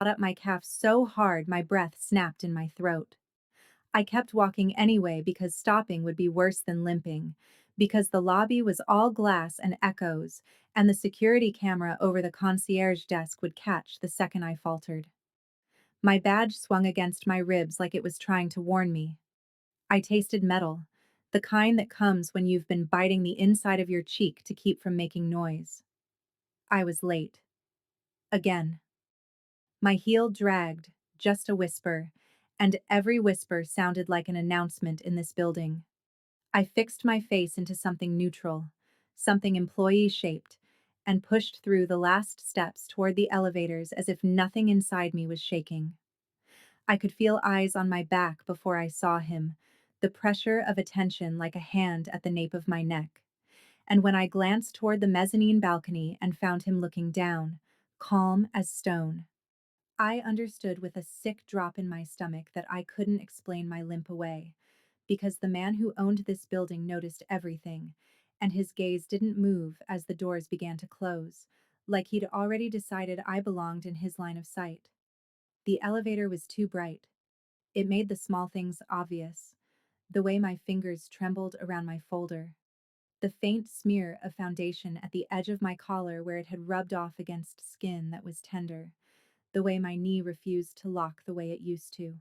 up my calf so hard my breath snapped in my throat. I kept walking anyway because stopping would be worse than limping, because the lobby was all glass and echoes, and the security camera over the concierge desk would catch the second I faltered. My badge swung against my ribs like it was trying to warn me. I tasted metal, the kind that comes when you've been biting the inside of your cheek to keep from making noise. I was late. Again. My heel dragged, just a whisper, and every whisper sounded like an announcement in this building. I fixed my face into something neutral, something employee-shaped, and pushed through the last steps toward the elevators as if nothing inside me was shaking. I could feel eyes on my back before I saw him, the pressure of attention like a hand at the nape of my neck. And when I glanced toward the mezzanine balcony and found him looking down, calm as stone, I understood with a sick drop in my stomach that I couldn't explain my limp away, because the man who owned this building noticed everything, and his gaze didn't move as the doors began to close, like he'd already decided I belonged in his line of sight. The elevator was too bright. It made the small things obvious, the way my fingers trembled around my folder, the faint smear of foundation at the edge of my collar where it had rubbed off against skin that was tender, the way my knee refused to lock the way it used to.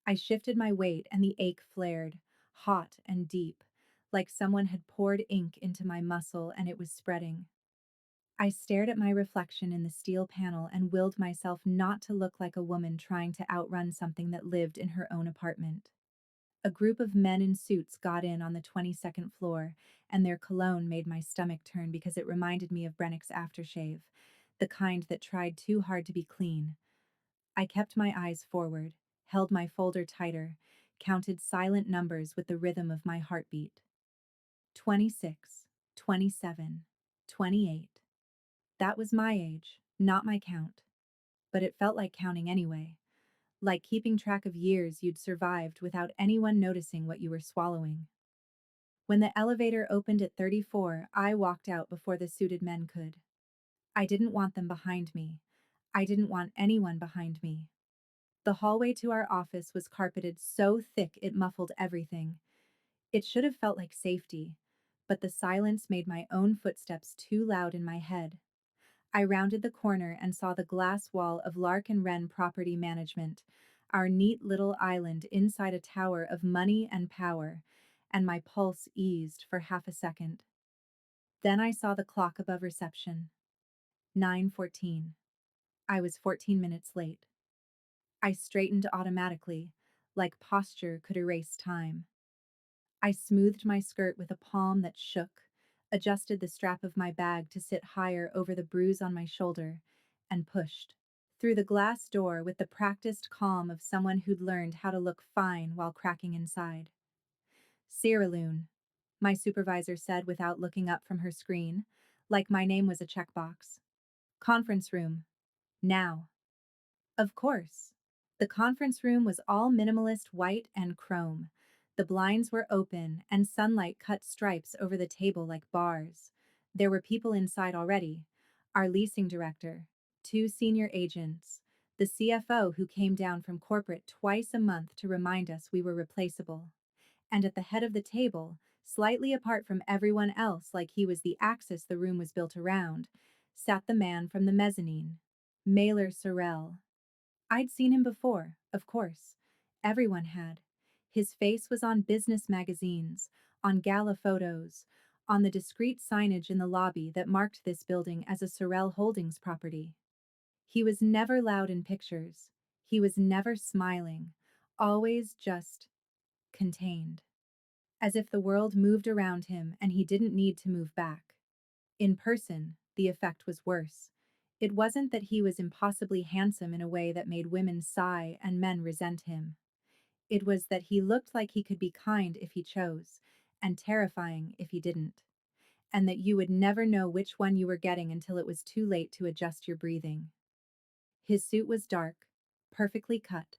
I shifted my weight and the ache flared, hot and deep, like someone had poured ink into my muscle and it was spreading. I stared at my reflection in the steel panel and willed myself not to look like a woman trying to outrun something that lived in her own apartment. A group of men in suits got in on the 22nd floor, and their cologne made my stomach turn because it reminded me of Brennick's aftershave, the kind that tried too hard to be clean. I kept my eyes forward, held my folder tighter, counted silent numbers with the rhythm of my heartbeat. 26, 27, 28. That was my age, not my count. But it felt like counting anyway, like keeping track of years you'd survived without anyone noticing what you were swallowing. When the elevator opened at 34, I walked out before the suited men could. I didn't want them behind me. I didn't want anyone behind me. The hallway to our office was carpeted so thick it muffled everything. It should have felt like safety, but the silence made my own footsteps too loud in my head. I rounded the corner and saw the glass wall of Lark and Wren Property Management, our neat little island inside a tower of money and power, and my pulse eased for half a second. Then I saw the clock above reception. 9:14. I was 14 minutes late. I straightened automatically, like posture could erase time. I smoothed my skirt with a palm that shook, adjusted the strap of my bag to sit higher over the bruise on my shoulder, and pushed through the glass door with the practiced calm of someone who'd learned how to look fine while cracking inside. Cyraloon, my supervisor said without looking up from her screen, like my name was a checkbox. Conference room. Now. Of course. The conference room was all minimalist white and chrome. The blinds were open, and sunlight cut stripes over the table like bars. There were people inside already. Our leasing director, two senior agents, the CFO who came down from corporate twice a month to remind us we were replaceable. And at the head of the table, slightly apart from everyone else like he was the axis the room was built around, sat the man from the mezzanine, Mailer Sorrell. I'd seen him before, of course. Everyone had. His face was on business magazines, on gala photos, on the discreet signage in the lobby that marked this building as a Sorrell Holdings property. He was never loud in pictures. He was never smiling, always just contained. As if the world moved around him and he didn't need to move back. In person, the effect was worse. It wasn't that he was impossibly handsome in a way that made women sigh and men resent him. It was that he looked like he could be kind if he chose, and terrifying if he didn't, and that you would never know which one you were getting until it was too late to adjust your breathing. His suit was dark, perfectly cut,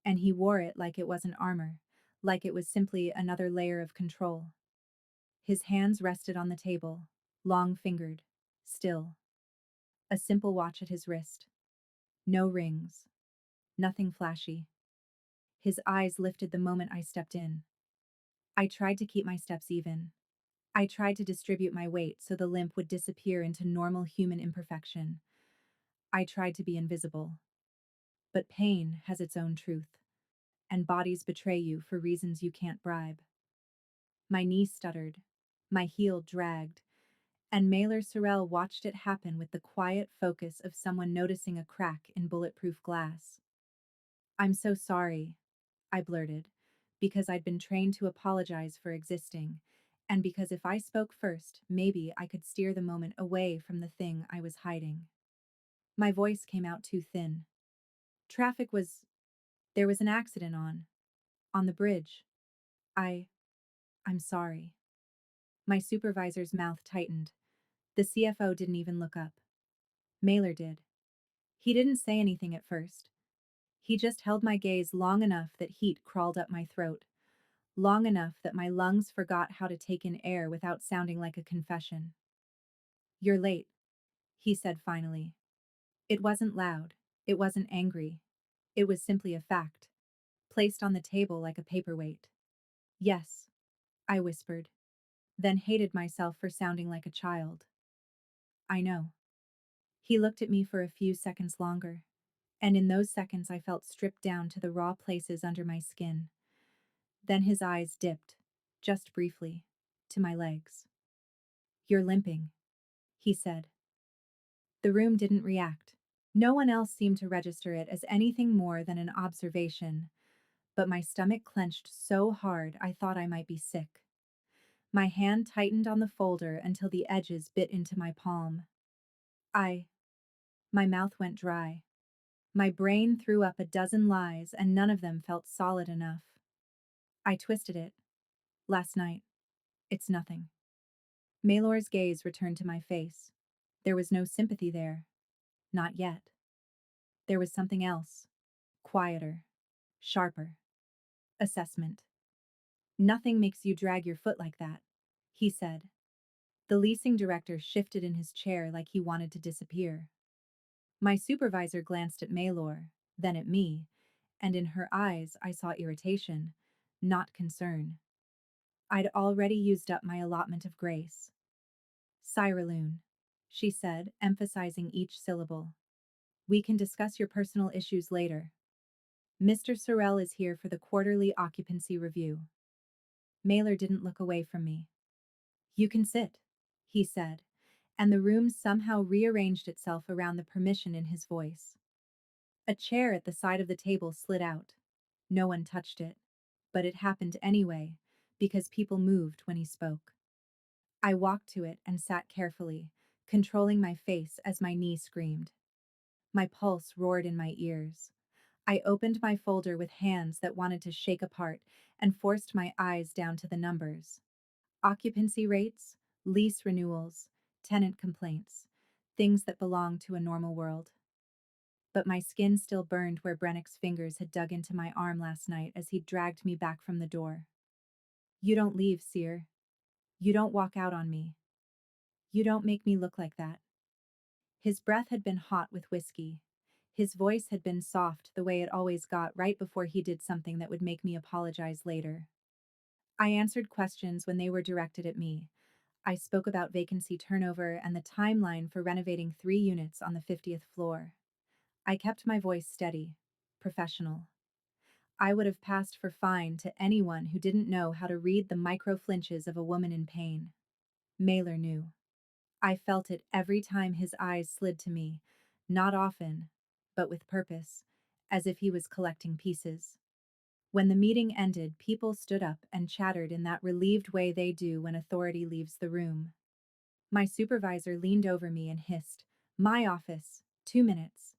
and he wore it like it wasn't armor, like it was simply another layer of control. His hands rested on the table, long-fingered, still. A simple watch at his wrist. No rings. Nothing flashy. His eyes lifted the moment I stepped in. I tried to keep my steps even. I tried to distribute my weight so the limp would disappear into normal human imperfection. I tried to be invisible. But pain has its own truth, and bodies betray you for reasons you can't bribe. My knee stuttered, my heel dragged, and Mailer Sorrell watched it happen with the quiet focus of someone noticing a crack in bulletproof glass. I'm so sorry, I blurted, because I'd been trained to apologize for existing, and because if I spoke first, maybe I could steer the moment away from the thing I was hiding. My voice came out too thin. Traffic was. There was an accident on the bridge. I. I'm sorry. My supervisor's mouth tightened. The CFO didn't even look up. Mailer did. He didn't say anything at first. He just held my gaze long enough that heat crawled up my throat, long enough that my lungs forgot how to take in air without sounding like a confession. You're late, he said finally. It wasn't loud. It wasn't angry. It was simply a fact, placed on the table like a paperweight. Yes, I whispered, then hated myself for sounding like a child. I know. He looked at me for a few seconds longer, and in those seconds I felt stripped down to the raw places under my skin. Then his eyes dipped, just briefly, to my legs. You're limping, he said. The room didn't react. No one else seemed to register it as anything more than an observation, but my stomach clenched so hard I thought I might be sick. My hand tightened on the folder until the edges bit into my palm. I. My mouth went dry. My brain threw up a dozen lies and none of them felt solid enough. I twisted it. Last night. It's nothing. Maylor's gaze returned to my face. There was no sympathy there. Not yet. There was something else. Quieter. Sharper. Assessment. Nothing makes you drag your foot like that, he said. The leasing director shifted in his chair like he wanted to disappear. My supervisor glanced at Maylor, then at me, and in her eyes I saw irritation, not concern. I'd already used up my allotment of grace. Cyraloon, she said, emphasizing each syllable. We can discuss your personal issues later. Mr. Sorrell is here for the quarterly occupancy review. Mailer didn't look away from me. You can sit, he said, and the room somehow rearranged itself around the permission in his voice. A chair at the side of the table slid out. No one touched it, but it happened anyway, because people moved when he spoke. I walked to it and sat carefully, controlling my face as my knee screamed. My pulse roared in my ears. I opened my folder with hands that wanted to shake apart and forced my eyes down to the numbers. Occupancy rates, lease renewals, tenant complaints, things that belong to a normal world. But my skin still burned where Brennick's fingers had dug into my arm last night as he dragged me back from the door. You don't leave, Seer. You don't walk out on me. You don't make me look like that. His breath had been hot with whiskey. His voice had been soft the way it always got right before he did something that would make me apologize later. I answered questions when they were directed at me. I spoke about vacancy turnover and the timeline for renovating 3 units on the 50th floor. I kept my voice steady, professional. I would have passed for fine to anyone who didn't know how to read the micro flinches of a woman in pain. Mailer knew. I felt it every time his eyes slid to me, not often, but with purpose, as if he was collecting pieces. When the meeting ended, people stood up and chattered in that relieved way they do when authority leaves the room. My supervisor leaned over me and hissed, "My office, 2 minutes."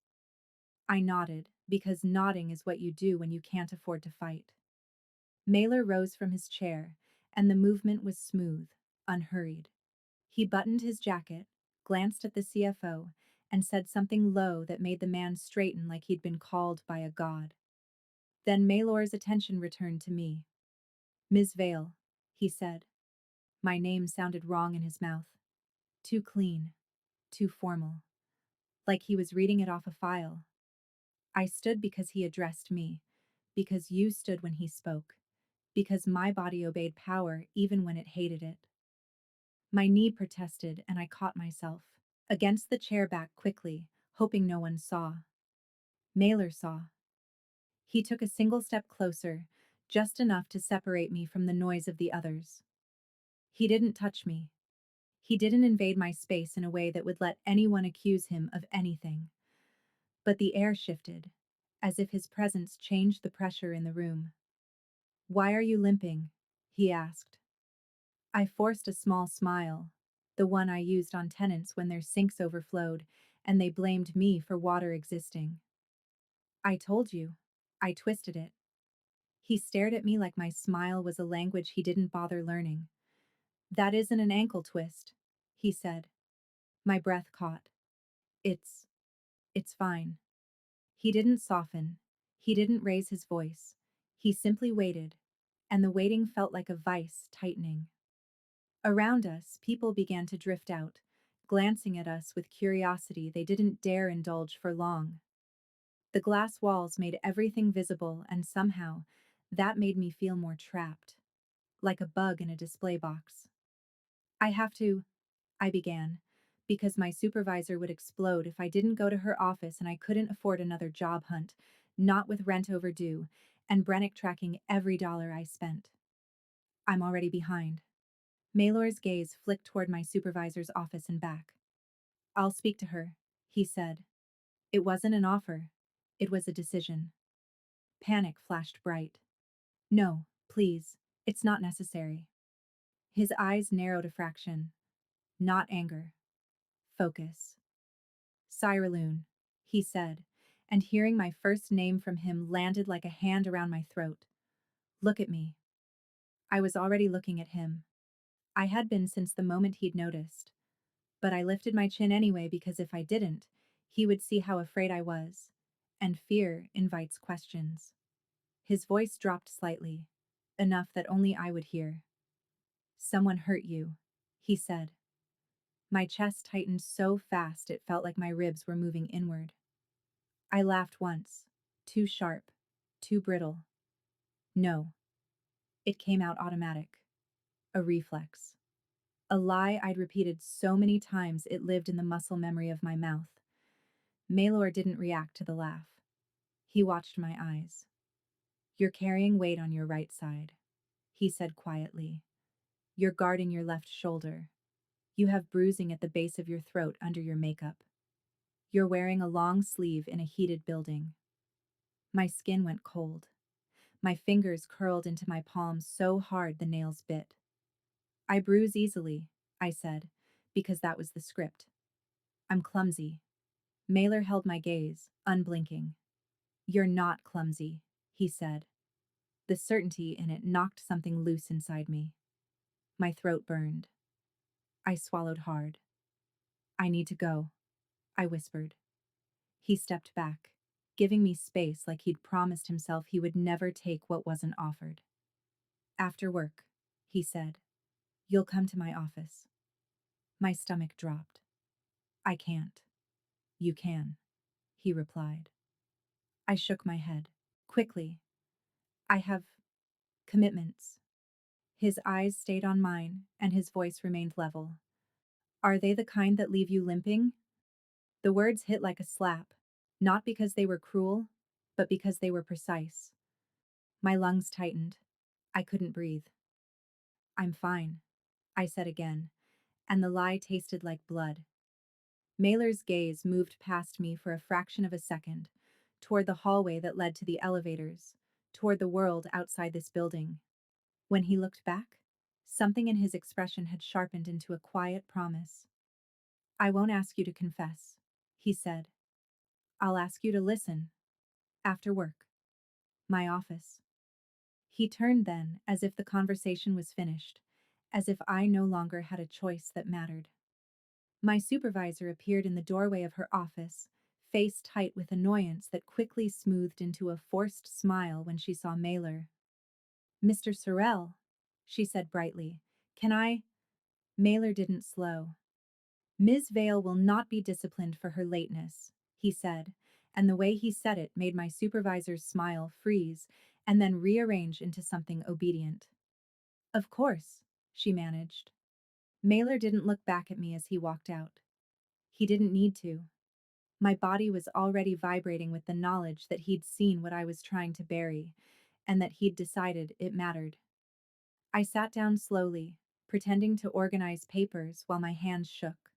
I nodded, because nodding is what you do when you can't afford to fight. Mailer rose from his chair, and the movement was smooth, unhurried. He buttoned his jacket, glanced at the CFO, and said something low that made the man straighten like he'd been called by a god. Then Maylor's attention returned to me. "Ms. Vale," he said. My name sounded wrong in his mouth. Too clean, too formal. Like he was reading it off a file. I stood because he addressed me, because you stood when he spoke, because my body obeyed power even when it hated it. My knee protested and I caught myself against the chair back quickly, hoping no one saw. Mailer saw. He took a single step closer, just enough to separate me from the noise of the others. He didn't touch me. He didn't invade my space in a way that would let anyone accuse him of anything. But the air shifted, as if his presence changed the pressure in the room. Why are you limping? He asked. I forced a small smile, the one I used on tenants when their sinks overflowed, and they blamed me for water existing. I told you. I twisted it. He stared at me like my smile was a language he didn't bother learning. That isn't an ankle twist, he said. My breath caught. It's, it's fine. He didn't soften. He didn't raise his voice. He simply waited, and the waiting felt like a vice tightening. Around us, people began to drift out, glancing at us with curiosity they didn't dare indulge for long. The glass walls made everything visible, and somehow, that made me feel more trapped, like a bug in a display box. I have to, I began, because my supervisor would explode if I didn't go to her office and I couldn't afford another job hunt, not with rent overdue, and Brennick tracking every dollar I spent. I'm already behind. Maylor's gaze flicked toward my supervisor's office and back. I'll speak to her, he said. It wasn't an offer. It was a decision. Panic flashed bright. No, please, it's not necessary. His eyes narrowed a fraction. Not anger. Focus. Cyraloon, he said, and hearing my first name from him landed like a hand around my throat. Look at me. I was already looking at him. I had been since the moment he'd noticed. But I lifted my chin anyway because if I didn't, he would see how afraid I was. And fear invites questions. His voice dropped slightly, enough that only I would hear. Someone hurt you, he said. My chest tightened so fast it felt like my ribs were moving inward. I laughed once, too sharp, too brittle. No. It came out automatic. A reflex. A lie I'd repeated so many times it lived in the muscle memory of my mouth. Maylor didn't react to the laugh. He watched my eyes. You're carrying weight on your right side, he said quietly. You're guarding your left shoulder. You have bruising at the base of your throat under your makeup. You're wearing a long sleeve in a heated building. My skin went cold. My fingers curled into my palms so hard the nails bit. I bruise easily, I said, because that was the script. I'm clumsy. Mailer held my gaze, unblinking. You're not clumsy, he said. The certainty in it knocked something loose inside me. My throat burned. I swallowed hard. I need to go, I whispered. He stepped back, giving me space like he'd promised himself he would never take what wasn't offered. After work, he said, you'll come to my office. My stomach dropped. I can't. You can, he replied. I shook my head. Quickly. I have commitments. His eyes stayed on mine, and his voice remained level. Are they the kind that leave you limping? The words hit like a slap, not because they were cruel, but because they were precise. My lungs tightened. I couldn't breathe. I'm fine, I said again, and the lie tasted like blood. Mailer's gaze moved past me for a fraction of a second, toward the hallway that led to the elevators, toward the world outside this building. When he looked back, something in his expression had sharpened into a quiet promise. I won't ask you to confess, he said. I'll ask you to listen. After work. My office. He turned then, as if the conversation was finished, as if I no longer had a choice that mattered. My supervisor appeared in the doorway of her office, face tight with annoyance that quickly smoothed into a forced smile when she saw Mailer. Mr. Sorrell, she said brightly, can I? Mailer didn't slow. Ms. Vale will not be disciplined for her lateness, he said, and the way he said it made my supervisor's smile freeze and then rearrange into something obedient. Of course, she managed. Mailer didn't look back at me as he walked out. He didn't need to. My body was already vibrating with the knowledge that he'd seen what I was trying to bury, and that he'd decided it mattered. I sat down slowly, pretending to organize papers while my hands shook.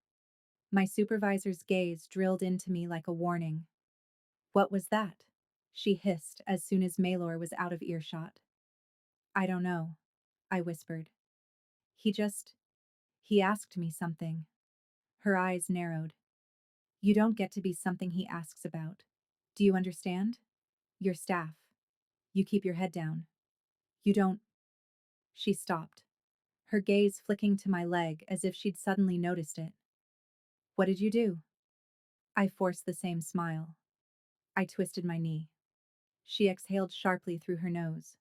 My supervisor's gaze drilled into me like a warning. What was that? She hissed as soon as Maylor was out of earshot. I don't know, I whispered. He just, he asked me something. Her eyes narrowed. You don't get to be something he asks about. Do you understand? Your staff. You keep your head down. You don't. She stopped, her gaze flicking to my leg as if she'd suddenly noticed it. What did you do? I forced the same smile. I twisted my knee. She exhaled sharply through her nose.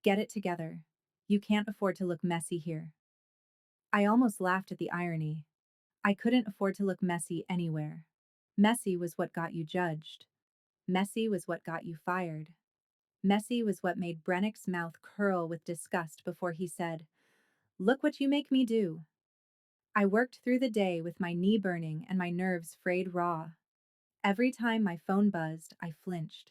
Get it together. You can't afford to look messy here. I almost laughed at the irony. I couldn't afford to look messy anywhere. Messy was what got you judged. Messy was what got you fired. Messy was what made Brennick's mouth curl with disgust before he said, Look what you make me do. I worked through the day with my knee burning and my nerves frayed raw. Every time my phone buzzed, I flinched.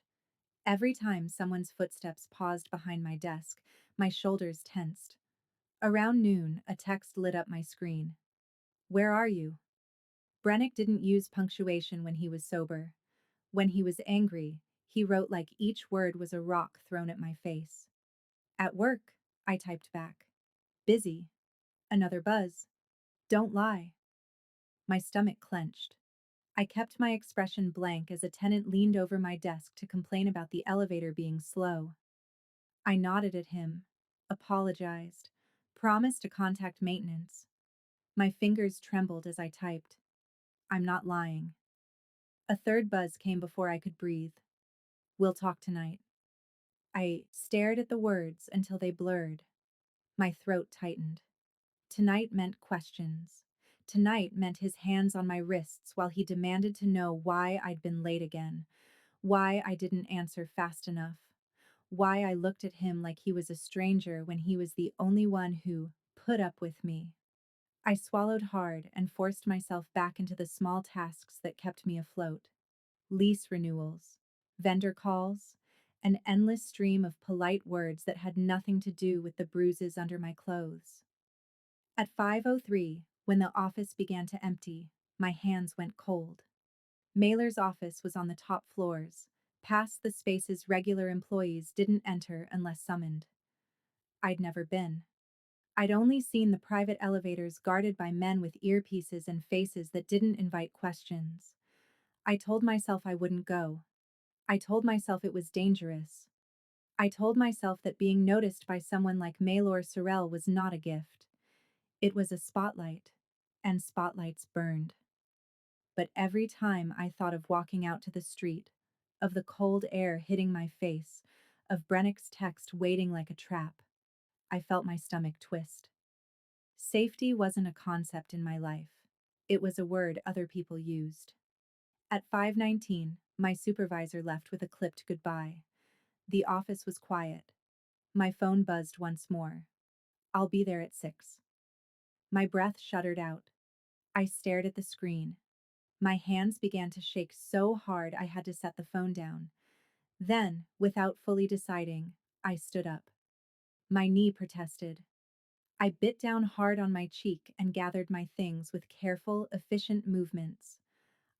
Every time someone's footsteps paused behind my desk, my shoulders tensed. Around noon, a text lit up my screen. Where are you? Brennick didn't use punctuation when he was sober. When he was angry, he wrote like each word was a rock thrown at my face. At work, I typed back. Busy. Another buzz. Don't lie. My stomach clenched. I kept my expression blank as a tenant leaned over my desk to complain about the elevator being slow. I nodded at him, apologized, promised to contact maintenance. My fingers trembled as I typed. I'm not lying. A third buzz came before I could breathe. We'll talk tonight. I stared at the words until they blurred. My throat tightened. Tonight meant questions. Tonight meant his hands on my wrists while he demanded to know why I'd been late again, why I didn't answer fast enough, why I looked at him like he was a stranger when he was the only one who put up with me. I swallowed hard and forced myself back into the small tasks that kept me afloat. Lease renewals, vendor calls, an endless stream of polite words that had nothing to do with the bruises under my clothes. At 5:03, when the office began to empty, my hands went cold. Mailer's office was on the top floors, past the spaces regular employees didn't enter unless summoned. I'd never been. I'd only seen the private elevators guarded by men with earpieces and faces that didn't invite questions. I told myself I wouldn't go. I told myself it was dangerous. I told myself that being noticed by someone like Maylor Sorrell was not a gift. It was a spotlight, and spotlights burned. But every time I thought of walking out to the street, of the cold air hitting my face, of Brennick's text waiting like a trap, I felt my stomach twist. Safety wasn't a concept in my life. It was a word other people used. At 5:19, my supervisor left with a clipped goodbye. The office was quiet. My phone buzzed once more. I'll be there at 6. My breath shuddered out. I stared at the screen. My hands began to shake so hard I had to set the phone down. Then, without fully deciding, I stood up. My knee protested. I bit down hard on my cheek and gathered my things with careful, efficient movements.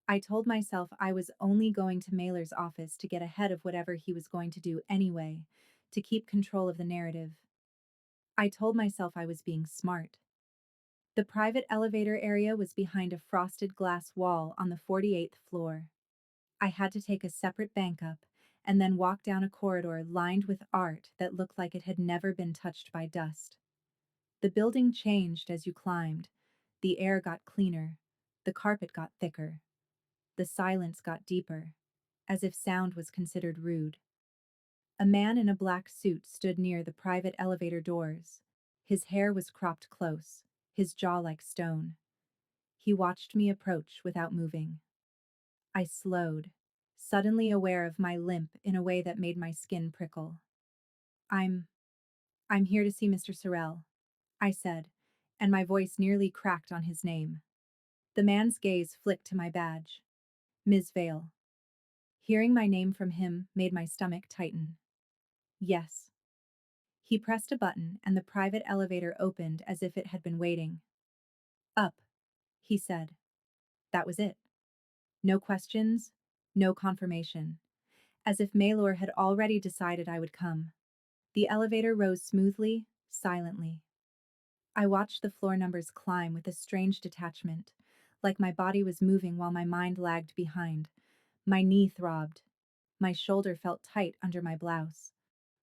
I told myself I was only going to Mailer's office to get ahead of whatever he was going to do anyway, to keep control of the narrative. I told myself I was being smart. The private elevator area was behind a frosted glass wall on the 48th floor. I had to take a separate bank up and then walk down a corridor lined with art that looked like it had never been touched by dust. The building changed as you climbed. The air got cleaner. The carpet got thicker. The silence got deeper, as if sound was considered rude. A man in a black suit stood near the private elevator doors. His hair was cropped close, his jaw like stone. He watched me approach without moving. I slowed, suddenly aware of my limp in a way that made my skin prickle. I'm, I'm here to see Mr. Sorrel, I said, and my voice nearly cracked on his name. The man's gaze flicked to my badge. Ms. Vale. Hearing my name from him made my stomach tighten. Yes. He pressed a button and the private elevator opened as if it had been waiting. Up, he said. That was it. No questions, no confirmation. As if Maylor had already decided I would come. The elevator rose smoothly, silently. I watched the floor numbers climb with a strange detachment, like my body was moving while my mind lagged behind. My knee throbbed. My shoulder felt tight under my blouse.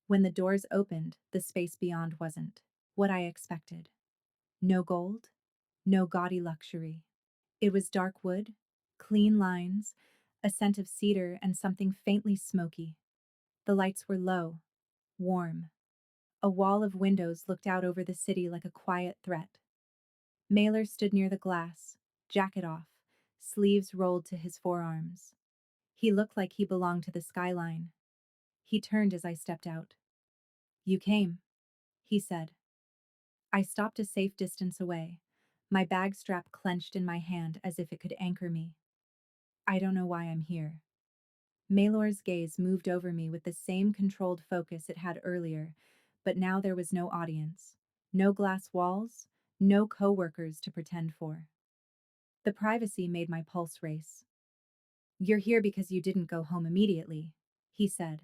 When the doors opened, the space beyond wasn't what I expected. No gold, no gaudy luxury. It was dark wood, clean lines, a scent of cedar and something faintly smoky. The lights were low, warm. A wall of windows looked out over the city like a quiet threat. Mailer stood near the glass, jacket off, sleeves rolled to his forearms. He looked like he belonged to the skyline. He turned as I stepped out. You came, he said. I stopped a safe distance away, my bag strap clenched in my hand as if it could anchor me. I don't know why I'm here. Maylor's gaze moved over me with the same controlled focus it had earlier, but now there was no audience, no glass walls, no co-workers to pretend for. The privacy made my pulse race. You're here because you didn't go home immediately, he said.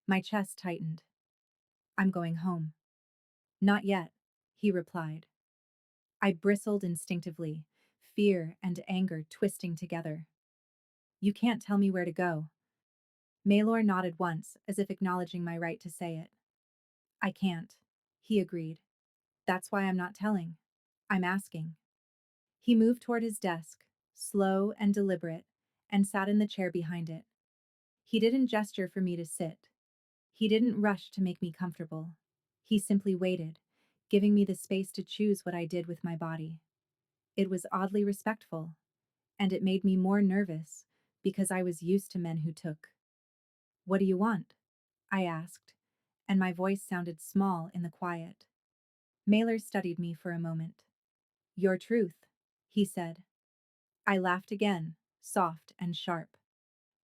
My chest tightened. I'm going home. Not yet, he replied. I bristled instinctively, fear and anger twisting together. You can't tell me where to go. Maylor nodded once, as if acknowledging my right to say it. I can't, he agreed. That's why I'm not telling. I'm asking. He moved toward his desk, slow and deliberate, and sat in the chair behind it. He didn't gesture for me to sit. He didn't rush to make me comfortable. He simply waited, giving me the space to choose what I did with my body. It was oddly respectful, and it made me more nervous because I was used to men who took. What do you want? I asked, and my voice sounded small in the quiet. Mailer studied me for a moment. Your truth, he said. I laughed again, soft and sharp.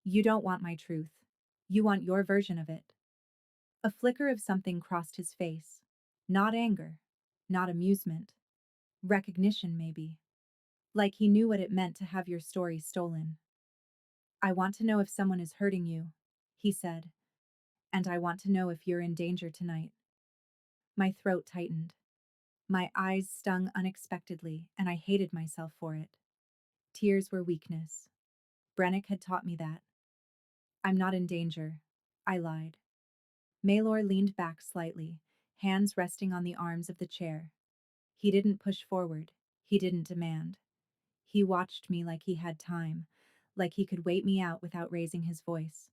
You don't want my truth. You want your version of it. A flicker of something crossed his face. Not anger, not amusement. Recognition, maybe. Like he knew what it meant to have your story stolen. I want to know if someone is hurting you, he said. And I want to know if you're in danger tonight. My throat tightened. My eyes stung unexpectedly, and I hated myself for it. Tears were weakness. Brennick had taught me that. I'm not in danger, I lied. Maylor leaned back slightly, hands resting on the arms of the chair. He didn't push forward. He didn't demand. He watched me like he had time, like he could wait me out without raising his voice.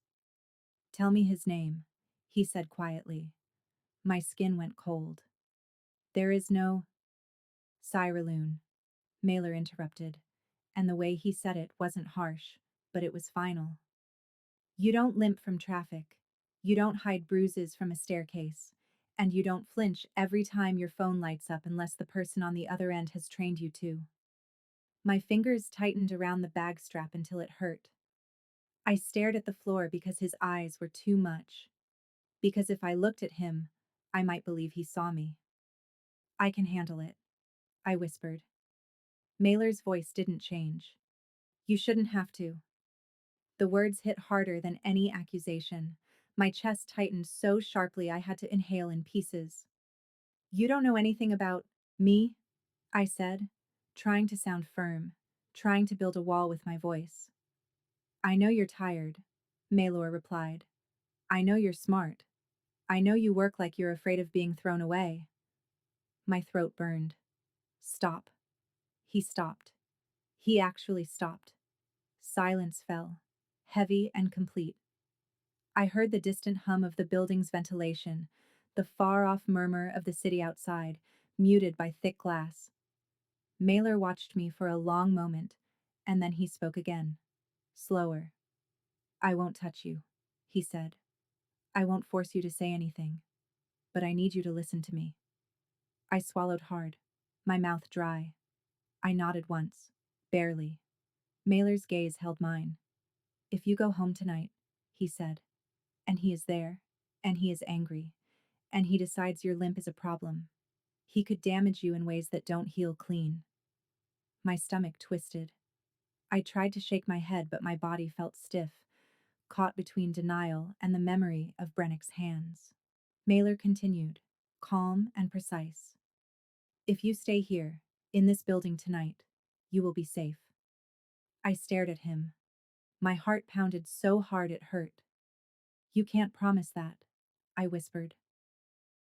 Tell me his name, he said quietly. My skin went cold. There is no Cyraloon, Mailer interrupted, and the way he said it wasn't harsh, but it was final. You don't limp from traffic. You don't hide bruises from a staircase. And you don't flinch every time your phone lights up unless the person on the other end has trained you to. My fingers tightened around the bag strap until it hurt. I stared at the floor because his eyes were too much. Because if I looked at him, I might believe he saw me. I can handle it, I whispered. Mailer's voice didn't change. You shouldn't have to. The words hit harder than any accusation. My chest tightened so sharply I had to inhale in pieces. You don't know anything about me, I said, trying to sound firm, trying to build a wall with my voice. I know you're tired, Maylor replied. I know you're smart. I know you work like you're afraid of being thrown away. My throat burned. Stop. He stopped. He actually stopped. Silence fell, heavy and complete. I heard the distant hum of the building's ventilation, the far-off murmur of the city outside, muted by thick glass. Mailer watched me for a long moment, and then he spoke again. Slower. I won't touch you, he said. I won't force you to say anything, but I need you to listen to me. I swallowed hard, my mouth dry. I nodded once, barely. Mailer's gaze held mine. If you go home tonight, he said, and he is there, and he is angry, and he decides your limp is a problem, he could damage you in ways that don't heal clean. My stomach twisted. I tried to shake my head, but my body felt stiff, caught between denial and the memory of Brennick's hands. Mailer continued, calm and precise. If you stay here, in this building tonight, you will be safe. I stared at him. My heart pounded so hard it hurt. You can't promise that, I whispered.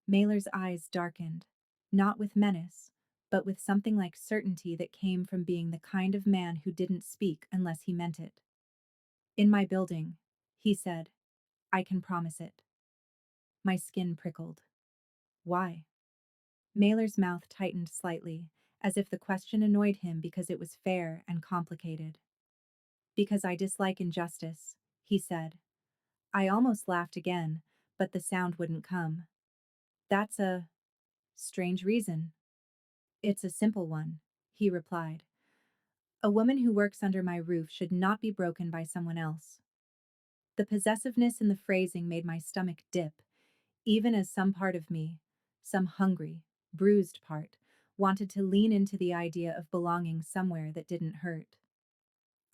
Mailer's eyes darkened, not with menace, but with something like certainty that came from being the kind of man who didn't speak unless he meant it. In my building, he said, I can promise it. My skin prickled. Why? Mailer's mouth tightened slightly, as if the question annoyed him because it was fair and complicated. Because I dislike injustice, he said. I almost laughed again, but the sound wouldn't come. That's a strange reason. It's a simple one, he replied. A woman who works under my roof should not be broken by someone else. The possessiveness in the phrasing made my stomach dip, even as some part of me, some hungry, bruised part, wanted to lean into the idea of belonging somewhere that didn't hurt.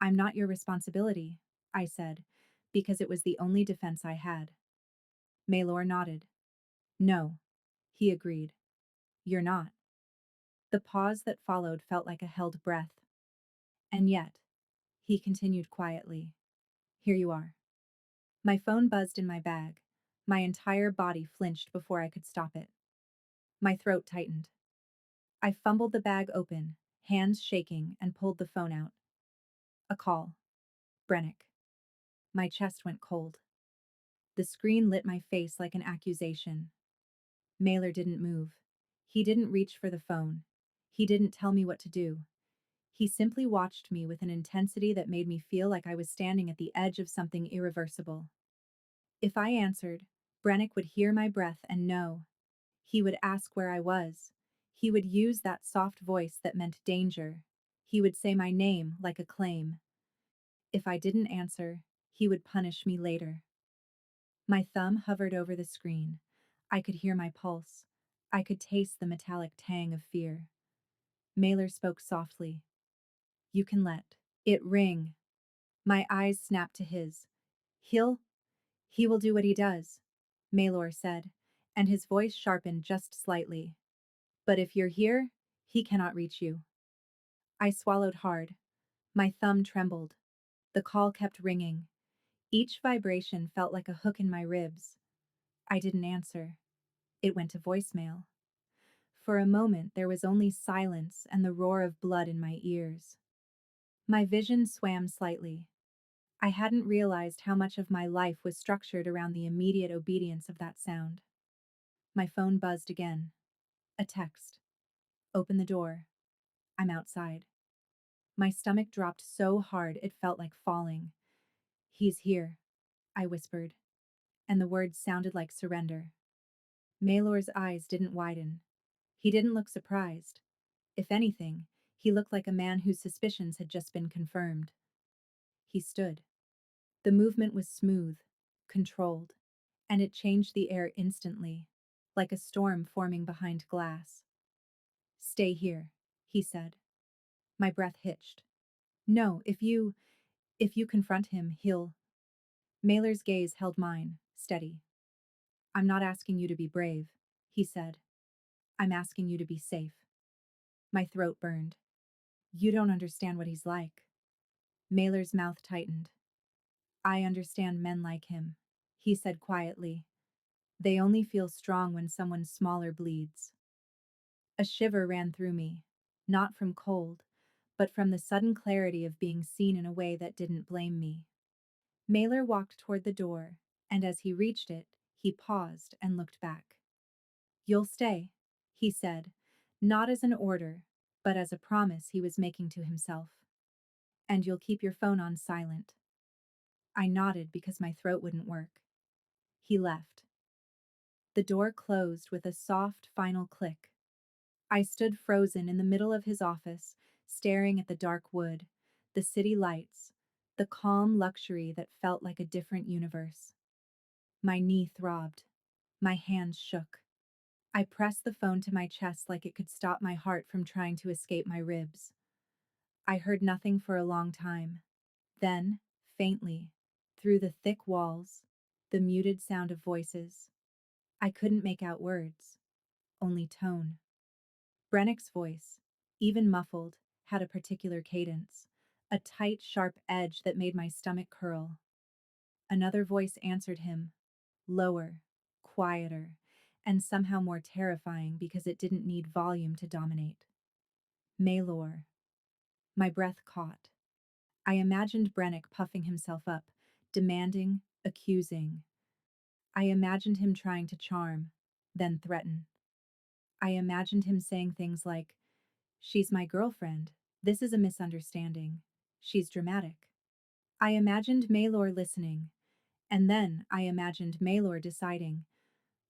I'm not your responsibility, I said, because it was the only defense I had. Maylor nodded. No, he agreed. You're not. The pause that followed felt like a held breath. And yet, he continued quietly, here you are. My phone buzzed in my bag. My entire body flinched before I could stop it. My throat tightened. I fumbled the bag open, hands shaking, and pulled the phone out. A call. Brennick. My chest went cold. The screen lit my face like an accusation. Mailer didn't move. He didn't reach for the phone. He didn't tell me what to do. He simply watched me with an intensity that made me feel like I was standing at the edge of something irreversible. If I answered, Brennick would hear my breath and know. He would ask where I was. He would use that soft voice that meant danger. He would say my name like a claim. If I didn't answer, he would punish me later. My thumb hovered over the screen. I could hear my pulse. I could taste the metallic tang of fear. Mailer spoke softly. You can let it ring. My eyes snapped to his. He will do what he does, Maylor said, and his voice sharpened just slightly. But if you're here, he cannot reach you. I swallowed hard. My thumb trembled. The call kept ringing. Each vibration felt like a hook in my ribs. I didn't answer. It went to voicemail. For a moment, there was only silence and the roar of blood in my ears. My vision swam slightly. I hadn't realized how much of my life was structured around the immediate obedience of that sound. My phone buzzed again. A text. Open the door. I'm outside. My stomach dropped so hard it felt like falling. He's here, I whispered, and the words sounded like surrender. Maylor's eyes didn't widen. He didn't look surprised. If anything, he looked like a man whose suspicions had just been confirmed. He stood. The movement was smooth, controlled, and it changed the air instantly, like a storm forming behind glass. Stay here, he said. My breath hitched. No, if you confront him, he'll. Mailer's gaze held mine, steady. I'm not asking you to be brave, he said. I'm asking you to be safe. My throat burned. You don't understand what he's like. Mailer's mouth tightened. I understand men like him, he said quietly. They only feel strong when someone smaller bleeds. A shiver ran through me, not from cold, but from the sudden clarity of being seen in a way that didn't blame me. Mailer walked toward the door, and as he reached it, he paused and looked back. You'll stay, he said, not as an order, but as a promise he was making to himself. And you'll keep your phone on silent. I nodded because my throat wouldn't work. He left. The door closed with a soft, final click. I stood frozen in the middle of his office, staring at the dark wood, the city lights, the calm luxury that felt like a different universe. My knee throbbed. My hands shook. I pressed the phone to my chest like it could stop my heart from trying to escape my ribs. I heard nothing for a long time. Then, faintly, through the thick walls, the muted sound of voices. I couldn't make out words, only tone. Brennick's voice, even muffled, had a particular cadence, a tight, sharp edge that made my stomach curl. Another voice answered him, lower, quieter, and somehow more terrifying because it didn't need volume to dominate. Maylor. My breath caught. I imagined Brennick puffing himself up, demanding, accusing. I imagined him trying to charm, then threaten. I imagined him saying things like, she's my girlfriend. This is a misunderstanding. She's dramatic. I imagined Maylor listening, and then I imagined Maylor deciding.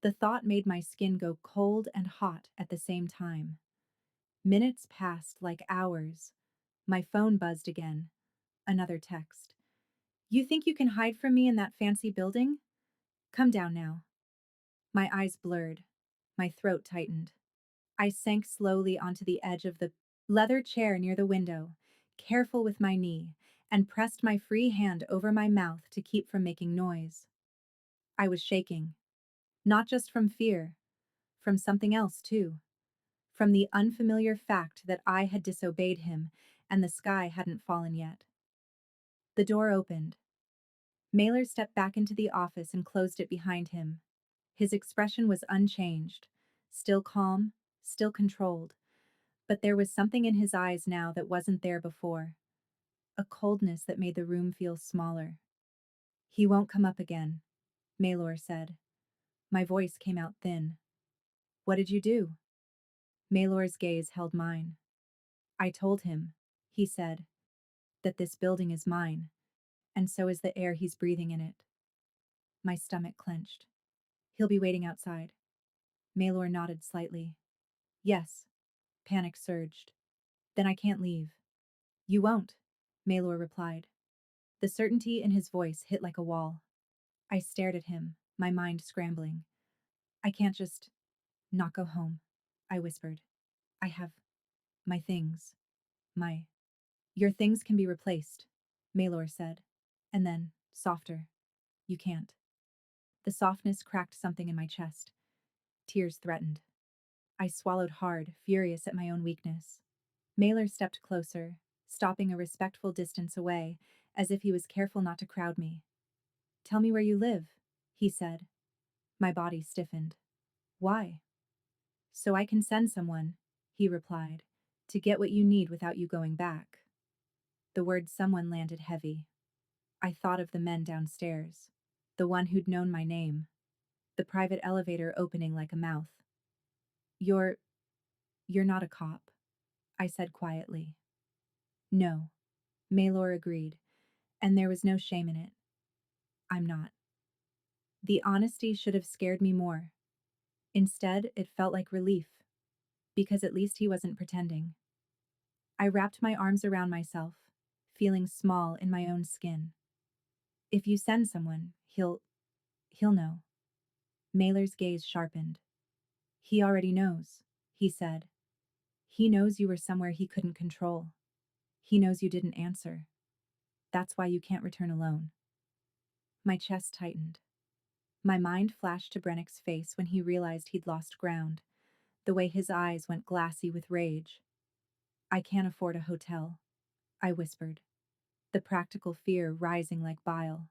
The thought made my skin go cold and hot at the same time. Minutes passed like hours. My phone buzzed again. Another text. You think you can hide from me in that fancy building? Come down now. My eyes blurred. My throat tightened. I sank slowly onto the edge of the leather chair near the window, careful with my knee, and pressed my free hand over my mouth to keep from making noise. I was shaking, not just from fear, from something else too, from the unfamiliar fact that I had disobeyed him and the sky hadn't fallen yet. The door opened. Mailer stepped back into the office and closed it behind him. His expression was unchanged, still calm, still controlled, but there was something in his eyes now that wasn't there before, a coldness that made the room feel smaller. He won't come up again, Maylor said. My voice came out thin. What did you do? Maylor's gaze held mine. I told him, he said, that this building is mine, and so is the air he's breathing in it. My stomach clenched. He'll be waiting outside. Maylor nodded slightly. Yes. Panic surged. Then I can't leave. You won't, Maylor replied. The certainty in his voice hit like a wall. I stared at him, my mind scrambling. I can't just not go home, I whispered. I have my things. My. Your things can be replaced, Maylor said. And then, softer. You can't. The softness cracked something in my chest. Tears threatened. I swallowed hard, furious at my own weakness. Maylor stepped closer, stopping a respectful distance away, as if he was careful not to crowd me. Tell me where you live, he said. My body stiffened. Why? So I can send someone, he replied, to get what you need without you going back. The word someone landed heavy. I thought of the men downstairs, the one who'd known my name, the private elevator opening like a mouth. You're not a cop, I said quietly. No, Maylor agreed, and there was no shame in it. I'm not. The honesty should have scared me more. Instead, it felt like relief, because at least he wasn't pretending. I wrapped my arms around myself, feeling small in my own skin. If you send someone, he'll know. Maylor's gaze sharpened. He already knows, he said. He knows you were somewhere he couldn't control. He knows you didn't answer. That's why you can't return alone. My chest tightened. My mind flashed to Brennick's face when he realized he'd lost ground, the way his eyes went glassy with rage. I can't afford a hotel, I whispered, the practical fear rising like bile.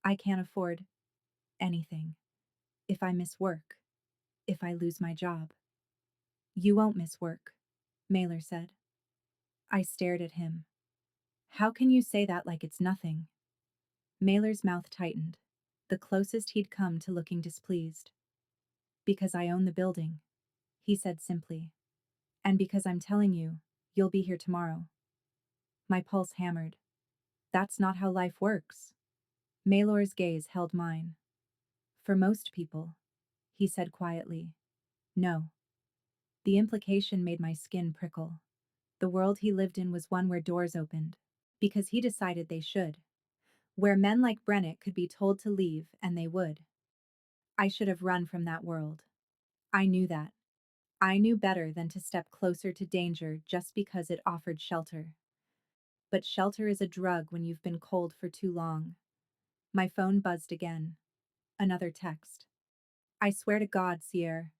I can't afford anything. If I miss work, if I lose my job. You won't miss work, Maylor said. I stared at him. How can you say that like it's nothing? Maylor's mouth tightened, the closest he'd come to looking displeased. Because I own the building, he said simply. And because I'm telling you, you'll be here tomorrow. My pulse hammered. That's not how life works. Maylor's gaze held mine. For most people, he said quietly. No. The implication made my skin prickle. The world he lived in was one where doors opened. Because he decided they should. Where men like Brennick could be told to leave, and they would. I should have run from that world. I knew that. I knew better than to step closer to danger just because it offered shelter. But shelter is a drug when you've been cold for too long. My phone buzzed again. Another text. I swear to God, Sierra,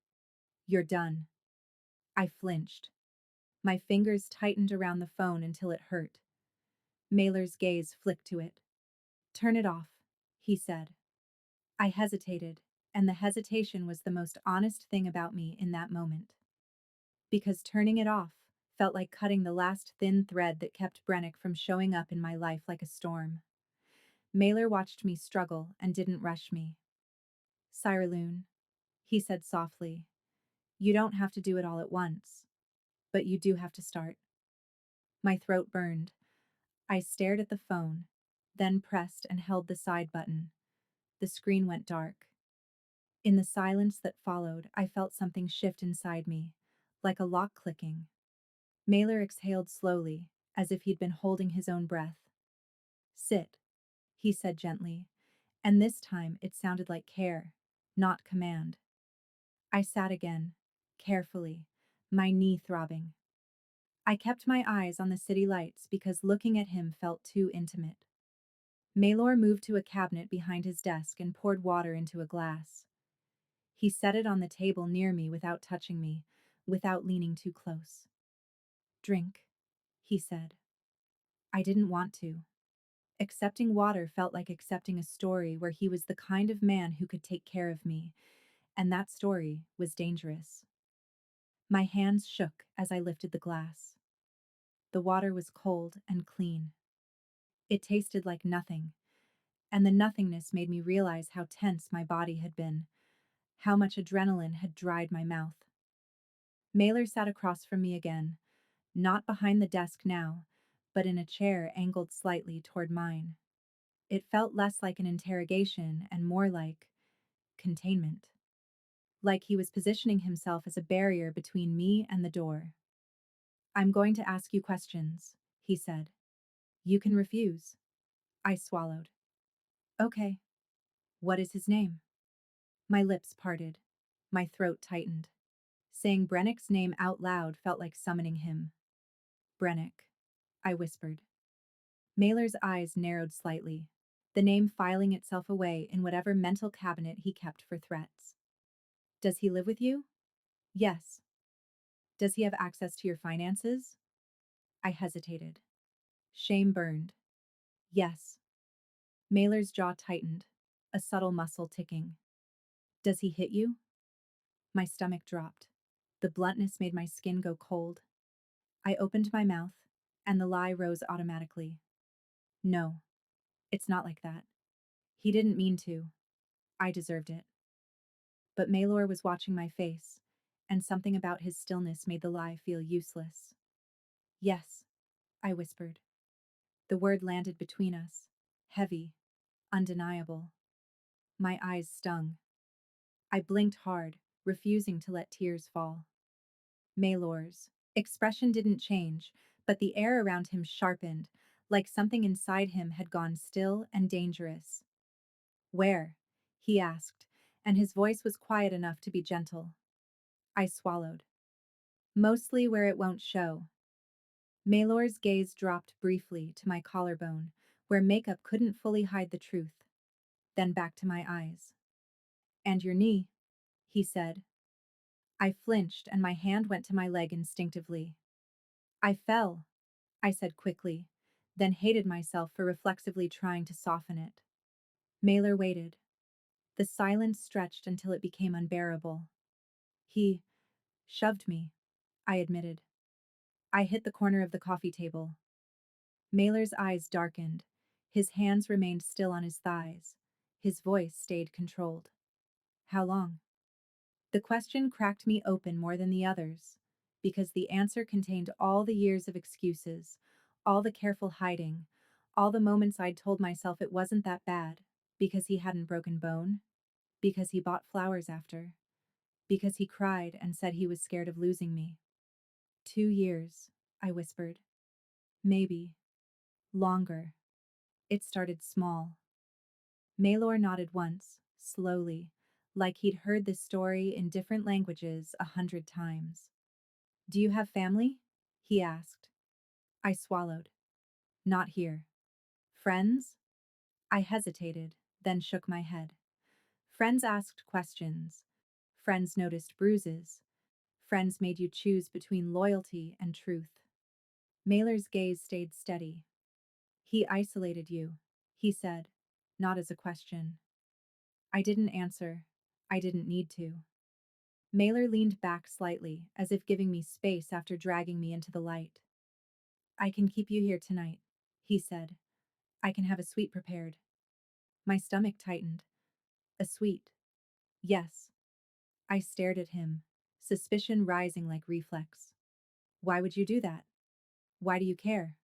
you're done. I flinched. My fingers tightened around the phone until it hurt. Mailer's gaze flicked to it. Turn it off, he said. I hesitated, and the hesitation was the most honest thing about me in that moment. Because turning it off felt like cutting the last thin thread that kept Brennick from showing up in my life like a storm. Mailer watched me struggle and didn't rush me. Cyraloon, he said softly, you don't have to do it all at once, but you do have to start. My throat burned. I stared at the phone, then pressed and held the side button. The screen went dark. In the silence that followed, I felt something shift inside me, like a lock clicking. Mailer exhaled slowly, as if he'd been holding his own breath. Sit, he said gently, and this time it sounded like care, not command. I sat again, carefully, my knee throbbing. I kept my eyes on the city lights because looking at him felt too intimate. Maylor moved to a cabinet behind his desk and poured water into a glass. He set it on the table near me without touching me, without leaning too close. Drink, he said. I didn't want to. Accepting water felt like accepting a story where he was the kind of man who could take care of me, and that story was dangerous. My hands shook as I lifted the glass. The water was cold and clean. It tasted like nothing, and the nothingness made me realize how tense my body had been, how much adrenaline had dried my mouth. Mailer sat across from me again, not behind the desk now, but in a chair angled slightly toward mine. It felt less like an interrogation and more like containment. Like he was positioning himself as a barrier between me and the door. I'm going to ask you questions, he said. You can refuse. I swallowed. Okay. What is his name? My lips parted. My throat tightened. Saying Brennick's name out loud felt like summoning him. Brennick, I whispered. Mailer's eyes narrowed slightly, the name filing itself away in whatever mental cabinet he kept for threats. Does he live with you? Yes. Does he have access to your finances? I hesitated. Shame burned. Yes. Mailer's jaw tightened, a subtle muscle ticking. Does he hit you? My stomach dropped. The bluntness made my skin go cold. I opened my mouth, and the lie rose automatically. No, it's not like that. He didn't mean to. I deserved it. But Maylor was watching my face, and something about his stillness made the lie feel useless. Yes, I whispered. The word landed between us, heavy, undeniable. My eyes stung. I blinked hard, refusing to let tears fall. Maylor's expression didn't change, but the air around him sharpened, like something inside him had gone still and dangerous. Where? He asked, and his voice was quiet enough to be gentle. I swallowed. Mostly where it won't show. Maylor's gaze dropped briefly to my collarbone, where makeup couldn't fully hide the truth, then back to my eyes. And your knee, he said. I flinched and my hand went to my leg instinctively. I fell, I said quickly, then hated myself for reflexively trying to soften it. Mailer waited. The silence stretched until it became unbearable. He shoved me, I admitted. I hit the corner of the coffee table. Mailer's eyes darkened. His hands remained still on his thighs. His voice stayed controlled. How long? The question cracked me open more than the others, because the answer contained all the years of excuses, all the careful hiding, all the moments I'd told myself it wasn't that bad. Because he hadn't broken bone? Because he bought flowers after? Because he cried and said he was scared of losing me? 2 years, I whispered. Maybe. Longer. It started small. Maylor nodded once, slowly, like he'd heard this story in different languages 100 times. Do you have family? He asked. I swallowed. Not here. Friends? I hesitated, then shook my head. Friends asked questions. Friends noticed bruises. Friends made you choose between loyalty and truth. Mailer's gaze stayed steady. He isolated you, he said, not as a question. I didn't answer. I didn't need to. Mailer leaned back slightly, as if giving me space after dragging me into the light. I can keep you here tonight, he said. I can have a suite prepared. My stomach tightened. A suite. Yes. I stared at him, suspicion rising like reflex. Why would you do that? Why do you care?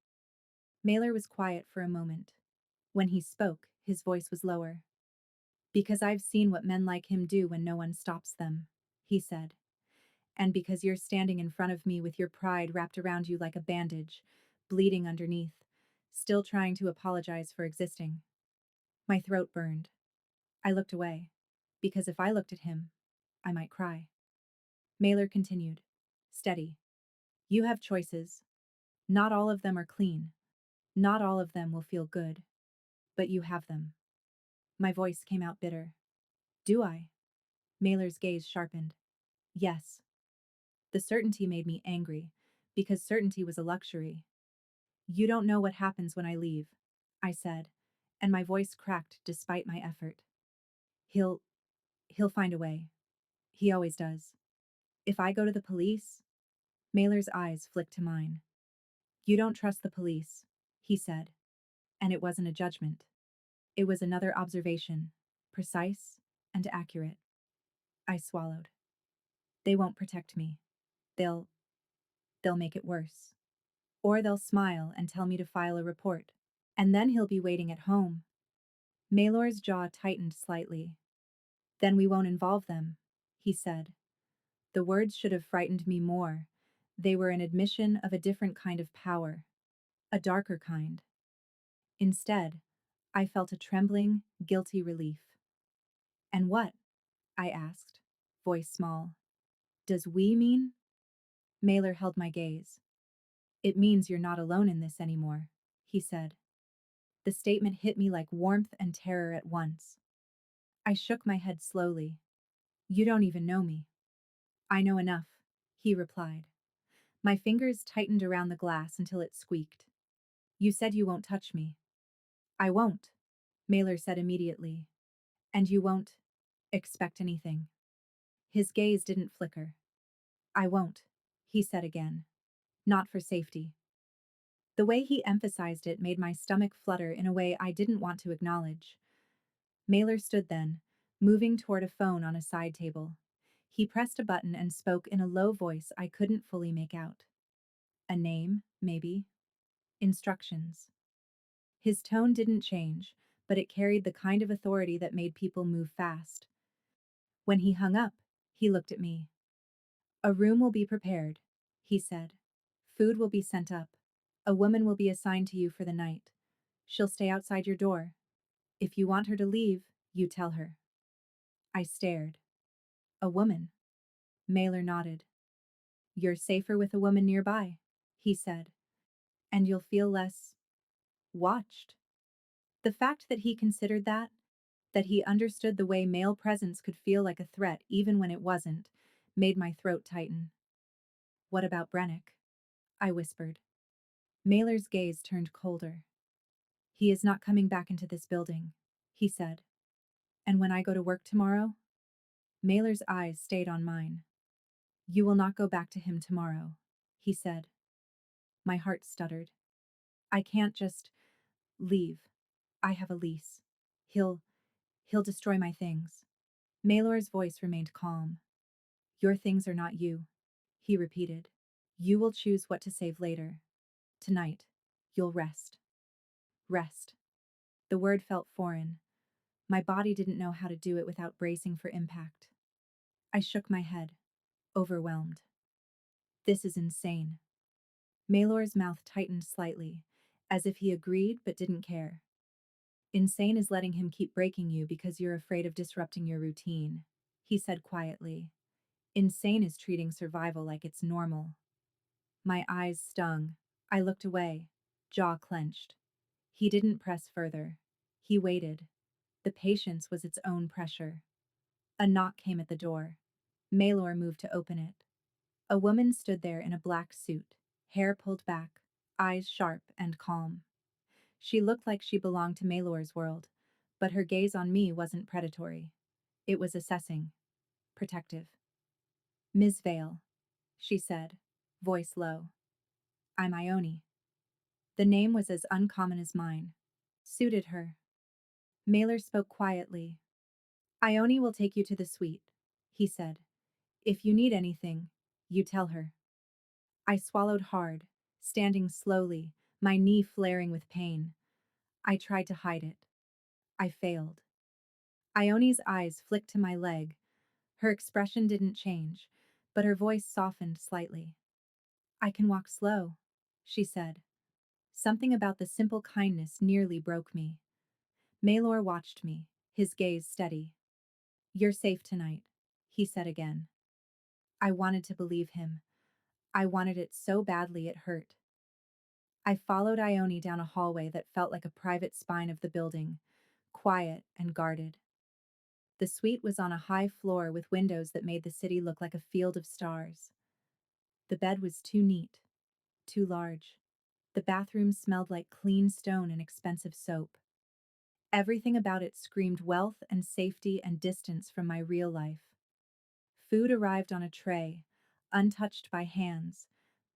Mailer was quiet for a moment. When he spoke, his voice was lower. Because I've seen what men like him do when no one stops them, he said. And because you're standing in front of me with your pride wrapped around you like a bandage, bleeding underneath, still trying to apologize for existing. My throat burned. I looked away, because if I looked at him, I might cry. Mailer continued. Steady. You have choices. Not all of them are clean. Not all of them will feel good. But you have them. My voice came out bitter. Do I? Mailer's gaze sharpened. Yes. The certainty made me angry, because certainty was a luxury. You don't know what happens when I leave, I said, and my voice cracked despite my effort. He'll find a way. He always does. If I go to the police? Mailer's eyes flicked to mine. You don't trust the police, he said, and it wasn't a judgment. It was another observation, precise and accurate. I swallowed. They won't protect me. They'll make it worse. Or they'll smile and tell me to file a report. And then he'll be waiting at home. Maylor's jaw tightened slightly. Then we won't involve them, he said. The words should have frightened me more. They were an admission of a different kind of power. A darker kind. Instead, I felt a trembling, guilty relief. And what? I asked, voice small. Does we mean? Mailer held my gaze. It means you're not alone in this anymore, he said. The statement hit me like warmth and terror at once. I shook my head slowly. You don't even know me. I know enough, he replied. My fingers tightened around the glass until it squeaked. You said you won't touch me. I won't, Mailer said immediately. And you won't expect anything. His gaze didn't flicker. I won't, he said again. Not for safety. The way he emphasized it made my stomach flutter in a way I didn't want to acknowledge. Mailer stood then, moving toward a phone on a side table. He pressed a button and spoke in a low voice I couldn't fully make out. A name, maybe? Instructions. His tone didn't change, but it carried the kind of authority that made people move fast. When he hung up, he looked at me. A room will be prepared, he said. Food will be sent up. A woman will be assigned to you for the night. She'll stay outside your door. If you want her to leave, you tell her. I stared. A woman. Mailer nodded. You're safer with a woman nearby, he said. And you'll feel less watched. The fact that he considered that he understood the way male presence could feel like a threat even when it wasn't, made my throat tighten. What about Brennick? I whispered. Mailer's gaze turned colder. He is not coming back into this building, he said. And when I go to work tomorrow? Mailer's eyes stayed on mine. You will not go back to him tomorrow, he said. My heart stuttered. I can't just leave. I have a lease. He'll destroy my things. Maylor's voice remained calm. Your things are not you, he repeated. You will choose what to save later. Tonight, you'll rest. Rest. The word felt foreign. My body didn't know how to do it without bracing for impact. I shook my head, overwhelmed. This is insane. Maylor's mouth tightened slightly, as if he agreed but didn't care. Insane is letting him keep breaking you because you're afraid of disrupting your routine, he said quietly. Insane is treating survival like it's normal. My eyes stung. I looked away, jaw clenched. He didn't press further. He waited. The patience was its own pressure. A knock came at the door. Maylor moved to open it. A woman stood there in a black suit, hair pulled back, eyes sharp and calm. She looked like she belonged to Maylor's world, but her gaze on me wasn't predatory. It was assessing, protective. Ms. Vale, she said, voice low. I'm Ione. The name was as uncommon as mine. Suited her. Maylor spoke quietly. Ione will take you to the suite, he said. If you need anything, you tell her. I swallowed hard, standing slowly, my knee flaring with pain. I tried to hide it. I failed. Ione's eyes flicked to my leg. Her expression didn't change, but her voice softened slightly. I can walk slow, she said. Something about the simple kindness nearly broke me. Maylor watched me, his gaze steady. You're safe tonight, he said again. I wanted to believe him. I wanted it so badly it hurt. I followed Ione down a hallway that felt like a private spine of the building, quiet and guarded. The suite was on a high floor with windows that made the city look like a field of stars. The bed was too neat, too large. The bathroom smelled like clean stone and expensive soap. Everything about it screamed wealth and safety and distance from my real life. Food arrived on a tray, untouched by hands,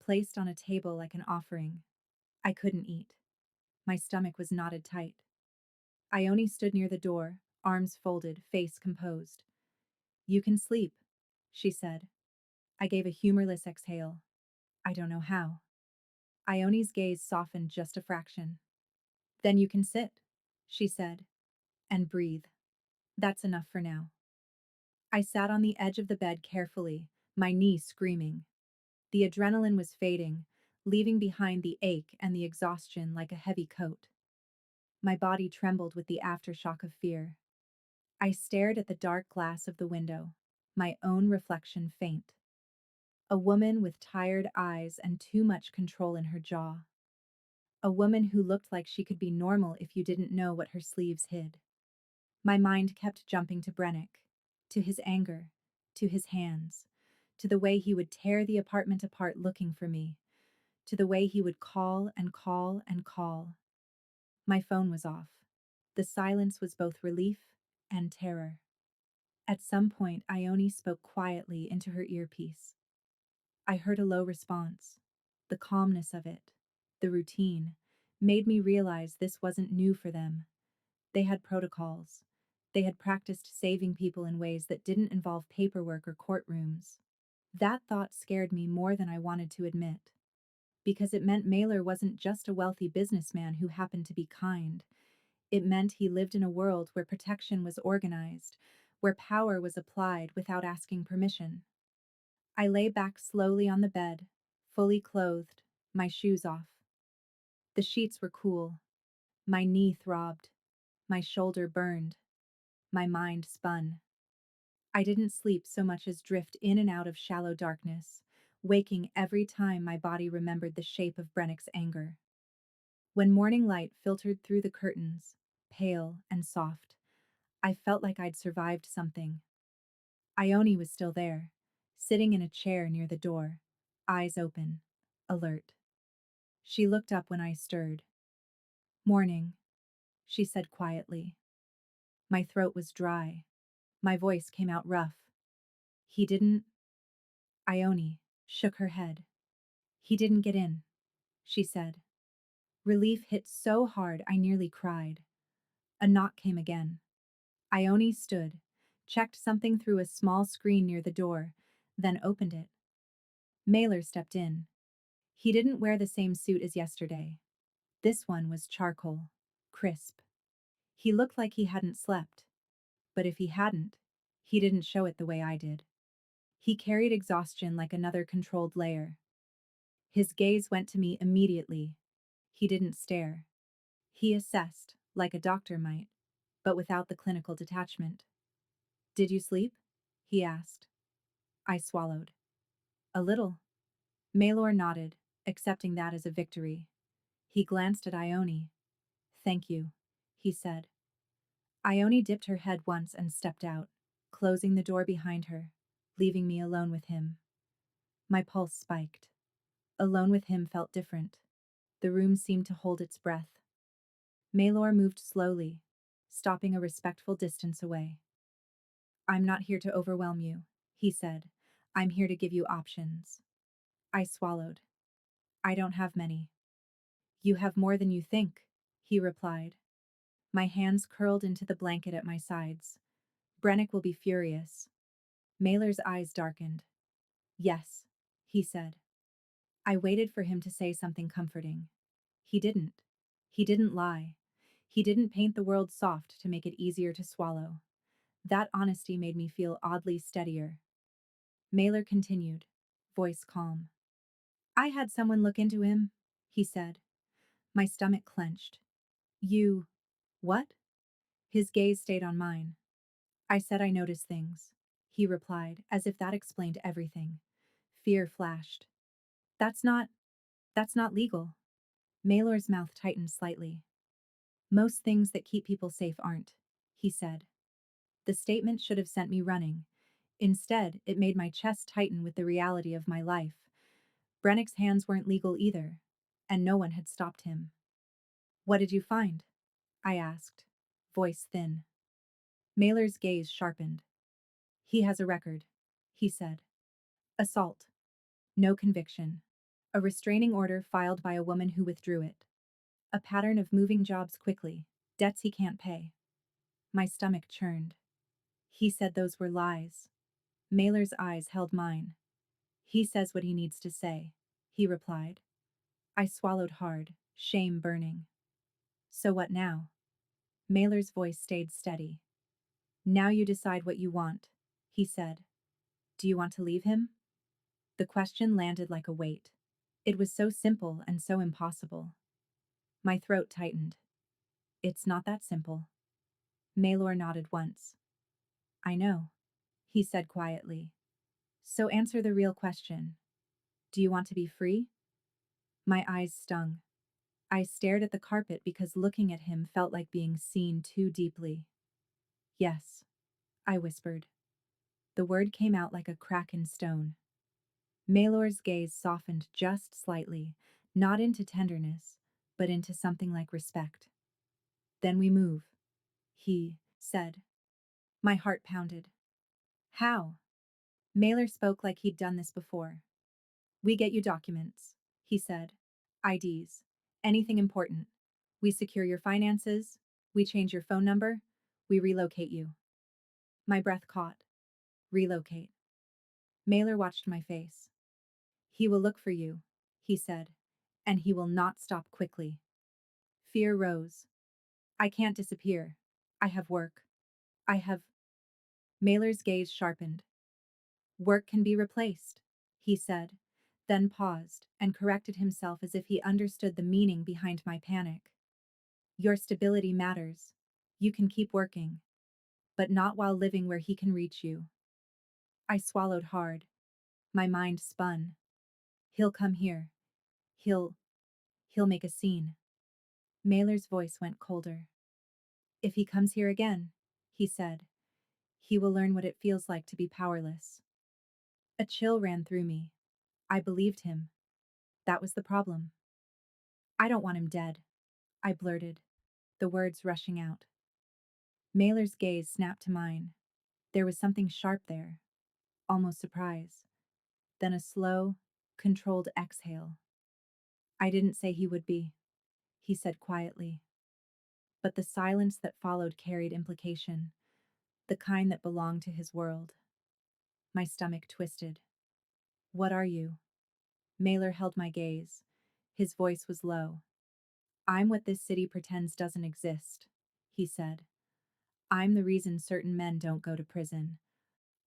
placed on a table like an offering. I couldn't eat. My stomach was knotted tight. Ione stood near the door, arms folded, face composed. You can sleep, she said. I gave a humorless exhale. I don't know how. Ione's gaze softened just a fraction. Then you can sit, she said, and breathe. That's enough for now. I sat on the edge of the bed carefully, my knee screaming. The adrenaline was fading, leaving behind the ache and the exhaustion like a heavy coat. My body trembled with the aftershock of fear. I stared at the dark glass of the window, my own reflection faint. A woman with tired eyes and too much control in her jaw. A woman who looked like she could be normal if you didn't know what her sleeves hid. My mind kept jumping to Brennick, to his anger, to his hands, to the way he would tear the apartment apart looking for me, to the way he would call and call and call. My phone was off. The silence was both relief and terror. At some point, Ione spoke quietly into her earpiece. I heard a low response. The calmness of it, the routine, made me realize this wasn't new for them. They had protocols. They had practiced saving people in ways that didn't involve paperwork or courtrooms. That thought scared me more than I wanted to admit. Because it meant Mailer wasn't just a wealthy businessman who happened to be kind. It meant he lived in a world where protection was organized, where power was applied without asking permission. I lay back slowly on the bed, fully clothed, my shoes off. The sheets were cool. My knee throbbed. My shoulder burned. My mind spun. I didn't sleep so much as drift in and out of shallow darkness, waking every time my body remembered the shape of Brennick's anger. When morning light filtered through the curtains, pale and soft, I felt like I'd survived something. Ione was still there, sitting in a chair near the door, eyes open, alert. She looked up when I stirred. Morning, she said quietly. My throat was dry. My voice came out rough. He didn't. Ione shook her head. He didn't get in, she said. Relief hit so hard I nearly cried. A knock came again. Ione stood, checked something through a small screen near the door, then opened it. Mailer stepped in. He didn't wear the same suit as yesterday. This one was charcoal, crisp. He looked like he hadn't slept, But if he hadn't, he didn't show it the way I did. He carried exhaustion like another controlled layer. His gaze went to me immediately. He didn't stare. He assessed, like a doctor might, but without the clinical detachment. Did you sleep? He asked. I swallowed. A little. Malor nodded, accepting that as a victory. He glanced at Ione. Thank you, he said. Ione dipped her head once and stepped out, closing the door behind her, leaving me alone with him. My pulse spiked. Alone with him felt different. The room seemed to hold its breath. Malor moved slowly, stopping a respectful distance away. I'm not here to overwhelm you, he said. I'm here to give you options. I swallowed. I don't have many. You have more than you think, he replied. My hands curled into the blanket at my sides. Brennick will be furious. Mailer's eyes darkened. Yes, he said. I waited for him to say something comforting. He didn't. He didn't lie. He didn't paint the world soft to make it easier to swallow. That honesty made me feel oddly steadier. Mailer continued, voice calm. I had someone look into him, he said. My stomach clenched. You. What? His gaze stayed on mine. I said I noticed things, he replied, as if that explained everything. Fear flashed. That's not. That's not legal. Maylor's mouth tightened slightly. Most things that keep people safe aren't, he said. The statement should have sent me running. Instead, it made my chest tighten with the reality of my life. Brennick's hands weren't legal either, and no one had stopped him. What did you find? I asked, voice thin. Mailer's gaze sharpened. He has a record, he said. Assault. No conviction. A restraining order filed by a woman who withdrew it. A pattern of moving jobs quickly, debts he can't pay. My stomach churned. He said those were lies. Mailer's eyes held mine. He says what he needs to say, he replied. I swallowed hard, shame burning. So what now? Mailer's voice stayed steady. Now you decide what you want, he said. Do you want to leave him? The question landed like a weight. It was so simple and so impossible. My throat tightened. It's not that simple. Maylor nodded once. I know, he said quietly. So answer the real question. Do you want to be free? My eyes stung. I stared at the carpet because looking at him felt like being seen too deeply. Yes, I whispered. The word came out like a crack in stone. Maylor's gaze softened just slightly, not into tenderness, but into something like respect. Then we move, he said. My heart pounded. How? Mailer spoke like he'd done this before. We get you documents, he said. IDs. Anything important. We secure your finances. We change your phone number. We relocate you. My breath caught. Relocate. Mailer watched my face. He will look for you, he said, and he will not stop quickly. Fear rose. I can't disappear. I have work. I have. Mailer's gaze sharpened. Work can be replaced, he said, then paused and corrected himself as if he understood the meaning behind my panic. Your stability matters. You can keep working, but not while living where he can reach you. I swallowed hard. My mind spun. He'll come here. He'll make a scene. Mailer's voice went colder. If he comes here again, he said, he will learn what it feels like to be powerless. A chill ran through me. I believed him. That was the problem. I don't want him dead, I blurted, the words rushing out. Mailer's gaze snapped to mine. There was something sharp there, almost surprise. Then a slow, controlled exhale. I didn't say he would be, he said quietly. But the silence that followed carried implication, the kind that belonged to his world. My stomach twisted. What are you? Mailer held my gaze. His voice was low. I'm what this city pretends doesn't exist, he said. I'm the reason certain men don't go to prison.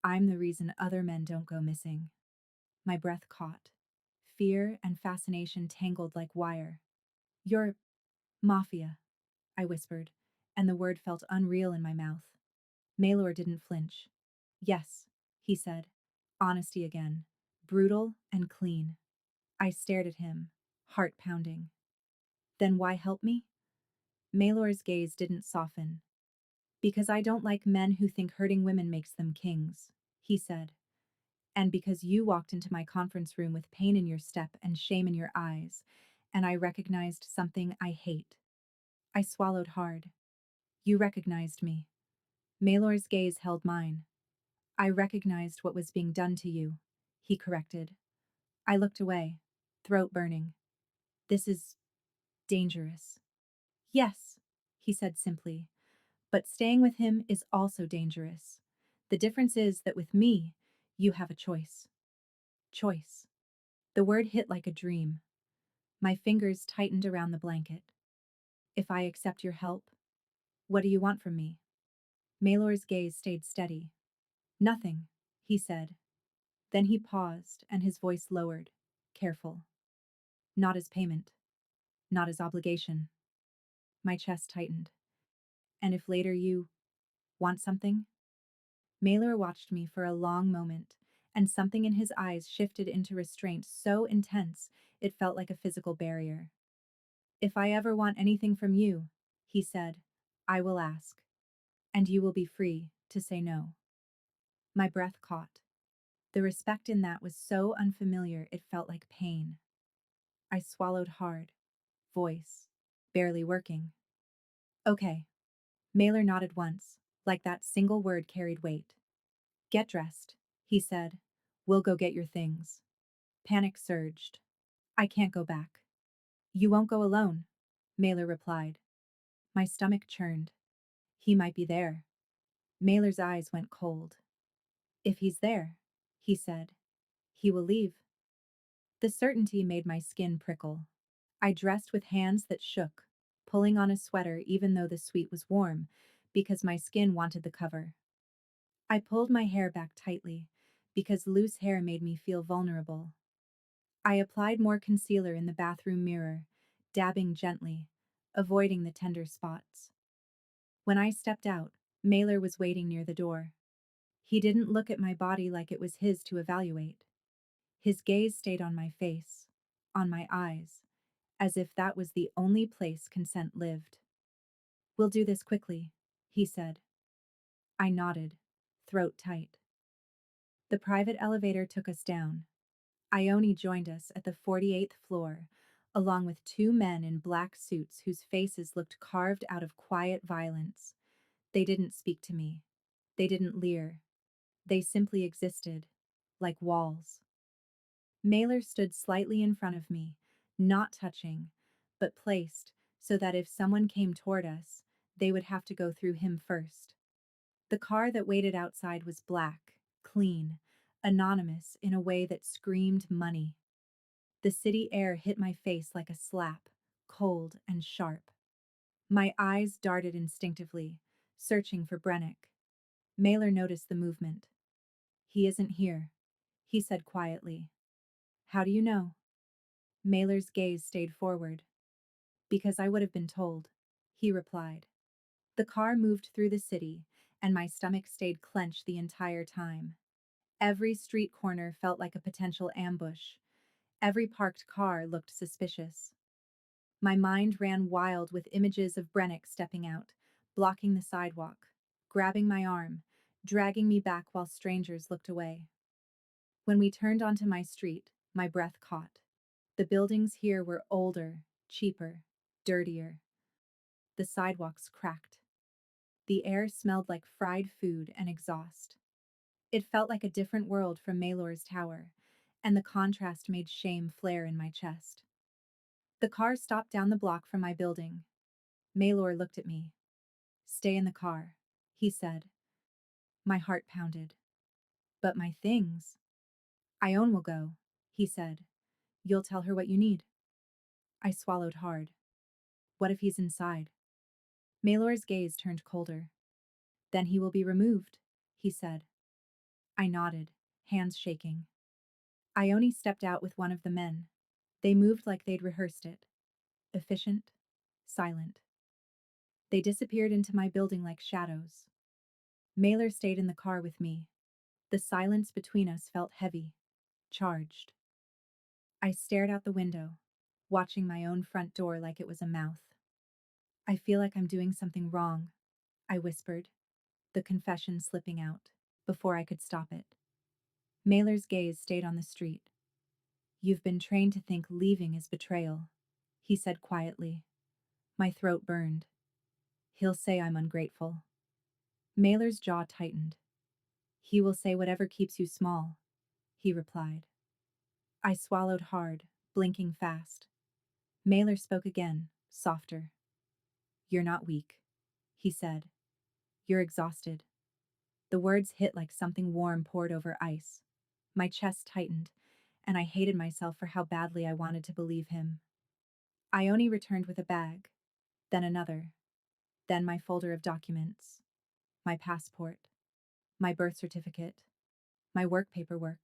I'm the reason other men don't go missing. My breath caught. Fear and fascination tangled like wire. You're Mafia, I whispered, and the word felt unreal in my mouth. Maylor didn't flinch. Yes, he said. Honesty again. Brutal and clean. I stared at him, heart pounding. Then why help me? Maylor's gaze didn't soften. Because I don't like men who think hurting women makes them kings, he said. And because you walked into my conference room with pain in your step and shame in your eyes, and I recognized something I hate. I swallowed hard. You recognized me. Maylor's gaze held mine. I recognized what was being done to you, he corrected. I looked away, throat burning. This is dangerous. Yes, he said simply, but staying with him is also dangerous. The difference is that with me, you have a choice. Choice. The word hit like a dream. My fingers tightened around the blanket. If I accept your help, what do you want from me? Maylor's gaze stayed steady. Nothing, he said. Then he paused and his voice lowered, careful. Not as payment, not as obligation. My chest tightened. And if later you want something? Maylor watched me for a long moment, and something in his eyes shifted into restraint so intense it felt like a physical barrier. If I ever want anything from you, he said, I will ask, and you will be free to say no. My breath caught. The respect in that was so unfamiliar it felt like pain. I swallowed hard, voice barely working. Okay. Mailer nodded once, like that single word carried weight. Get dressed, he said. We'll go get your things. Panic surged. I can't go back. You won't go alone, Mailer replied. My stomach churned. He might be there. Mailer's eyes went cold. If he's there, he said, he will leave. The certainty made my skin prickle. I dressed with hands that shook, pulling on a sweater even though the suite was warm, because my skin wanted the cover. I pulled my hair back tightly, because loose hair made me feel vulnerable. I applied more concealer in the bathroom mirror, dabbing gently, avoiding the tender spots. When I stepped out, Mailer was waiting near the door. He didn't look at my body like it was his to evaluate. His gaze stayed on my face, on my eyes, as if that was the only place consent lived. We'll do this quickly, he said. I nodded, throat tight. The private elevator took us down. Ione joined us at the 48th floor, along with two men in black suits whose faces looked carved out of quiet violence. They didn't speak to me. They didn't leer. They simply existed, like walls. Mailer stood slightly in front of me, not touching, but placed so that if someone came toward us, they would have to go through him first. The car that waited outside was black, clean, anonymous in a way that screamed money. The city air hit my face like a slap, cold and sharp. My eyes darted instinctively, searching for Brennick. Mailer noticed the movement. He isn't here, he said quietly. How do you know? Mailer's gaze stayed forward. Because I would have been told, he replied. The car moved through the city, and my stomach stayed clenched the entire time. Every street corner felt like a potential ambush. Every parked car looked suspicious. My mind ran wild with images of Brennick stepping out, blocking the sidewalk, grabbing my arm, dragging me back while strangers looked away. When we turned onto my street, my breath caught. The buildings here were older, cheaper, dirtier. The sidewalks cracked. The air smelled like fried food and exhaust. It felt like a different world from Maylor's tower, and the contrast made shame flare in my chest. The car stopped down the block from my building. Maylor looked at me. Stay in the car, he said. My heart pounded. But my things. Ione will go, he said. You'll tell her what you need. I swallowed hard. What if he's inside? Maylor's gaze turned colder. Then he will be removed, he said. I nodded, hands shaking. Ione stepped out with one of the men. They moved like they'd rehearsed it. Efficient, silent. They disappeared into my building like shadows. Mailer stayed in the car with me. The silence between us felt heavy, charged. I stared out the window, watching my own front door like it was a mouth. I feel like I'm doing something wrong, I whispered, the confession slipping out, before I could stop it. Mailer's gaze stayed on the street. You've been trained to think leaving is betrayal, he said quietly. My throat burned. He'll say I'm ungrateful. Mailer's jaw tightened. He will say whatever keeps you small, he replied. I swallowed hard, blinking fast. Mailer spoke again, softer. You're not weak, he said. You're exhausted. The words hit like something warm poured over ice. My chest tightened, and I hated myself for how badly I wanted to believe him. Ione returned with a bag, then another, then my folder of documents, my passport, my birth certificate, my work paperwork.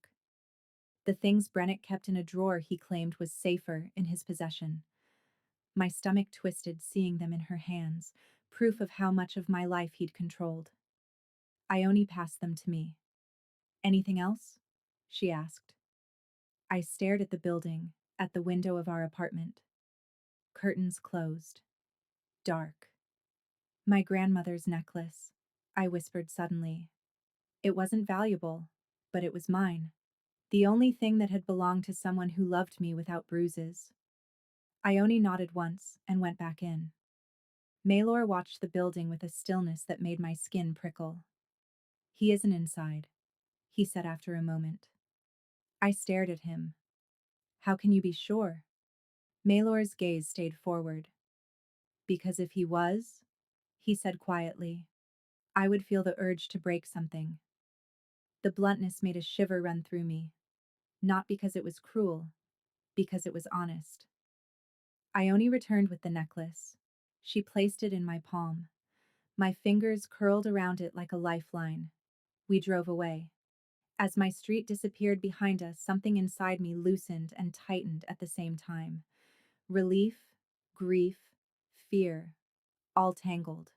The things Brennick kept in a drawer he claimed was safer in his possession. My stomach twisted seeing them in her hands, proof of how much of my life he'd controlled. Ione passed them to me. Anything else? She asked. I stared at the building, at the window of our apartment. Curtains closed. Dark. My grandmother's necklace, I whispered suddenly. It wasn't valuable, but it was mine. The only thing that had belonged to someone who loved me without bruises. Ione nodded once and went back in. Maylor watched the building with a stillness that made my skin prickle. He isn't inside, he said after a moment. I stared at him. How can you be sure? Maylor's gaze stayed forward. Because if he was, he said quietly, I would feel the urge to break something. The bluntness made a shiver run through me. Not because it was cruel, because it was honest. Ione returned with the necklace. She placed it in my palm. My fingers curled around it like a lifeline. We drove away. As my street disappeared behind us, something inside me loosened and tightened at the same time. Relief, grief, fear, all tangled.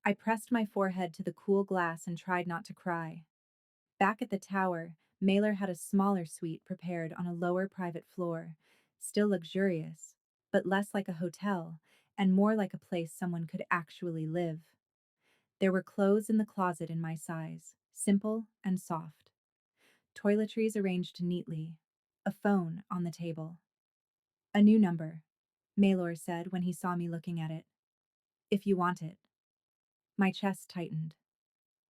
I pressed my forehead to the cool glass and tried not to cry. Back at the tower, Mailer had a smaller suite prepared on a lower private floor, still luxurious, but less like a hotel, and more like a place someone could actually live. There were clothes in the closet in my size, simple and soft. Toiletries arranged neatly, a phone on the table. A new number, Maylor said when he saw me looking at it. If you want it. My chest tightened.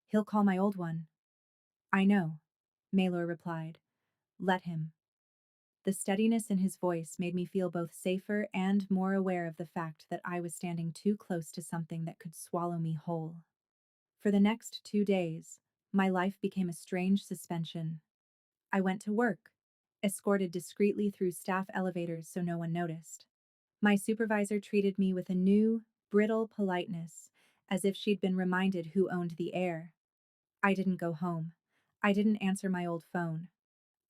He'll call my old one. I know, Maylor replied. Let him. The steadiness in his voice made me feel both safer and more aware of the fact that I was standing too close to something that could swallow me whole. For the next 2 days, my life became a strange suspension. I went to work, escorted discreetly through staff elevators so no one noticed. My supervisor treated me with a new, brittle politeness, as if she'd been reminded who owned the air. I didn't go home. I didn't answer my old phone.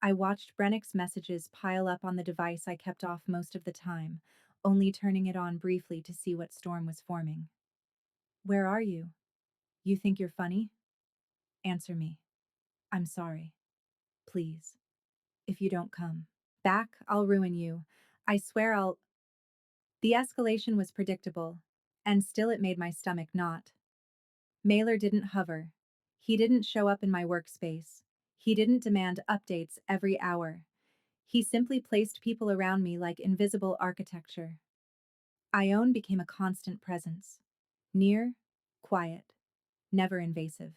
I watched Brennick's messages pile up on the device I kept off most of the time, only turning it on briefly to see what storm was forming. Where are you? You think you're funny? Answer me. I'm sorry. Please. If you don't come back, I'll ruin you. I swear I'll. The escalation was predictable, and still it made my stomach knot. Mailer didn't hover. He didn't show up in my workspace. He didn't demand updates every hour. He simply placed people around me like invisible architecture. Ione became a constant presence. Near, quiet, never invasive.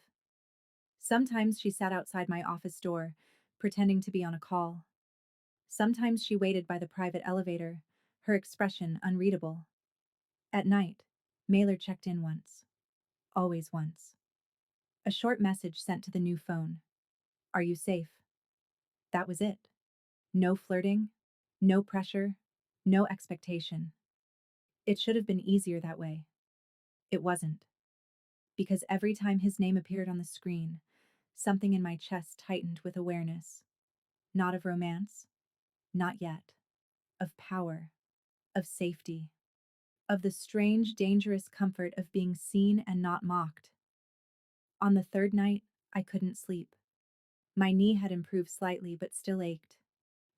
Sometimes she sat outside my office door, pretending to be on a call. Sometimes she waited by the private elevator, her expression unreadable. At night, Mailer checked in once. Always once. A short message sent to the new phone. Are you safe? That was it. No flirting, no pressure, no expectation. It should have been easier that way. It wasn't. because every time his name appeared on the screen, something in my chest tightened with awareness. Not of romance, not yet. Of power, of safety, of the strange, dangerous comfort of being seen and not mocked. On the third night, I couldn't sleep. My knee had improved slightly but still ached.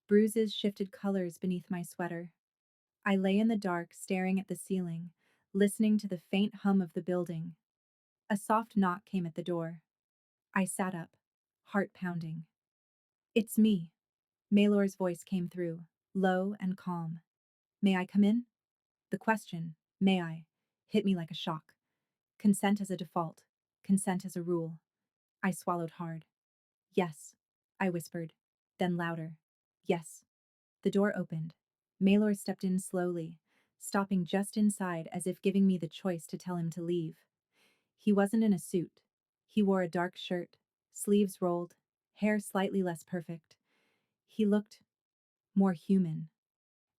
Bruises shifted colors beneath my sweater. I lay in the dark, staring at the ceiling, listening to the faint hum of the building. A soft knock came at the door. I sat up, heart pounding. It's me. Maylor's voice came through, low and calm. May I come in? The question, may I, hit me like a shock. Consent as a default. Consent as a rule. I swallowed hard. Yes, I whispered. Then louder. Yes. The door opened. Maylor stepped in slowly, stopping just inside as if giving me the choice to tell him to leave. He wasn't in a suit. He wore a dark shirt, sleeves rolled, hair slightly less perfect. He looked more human.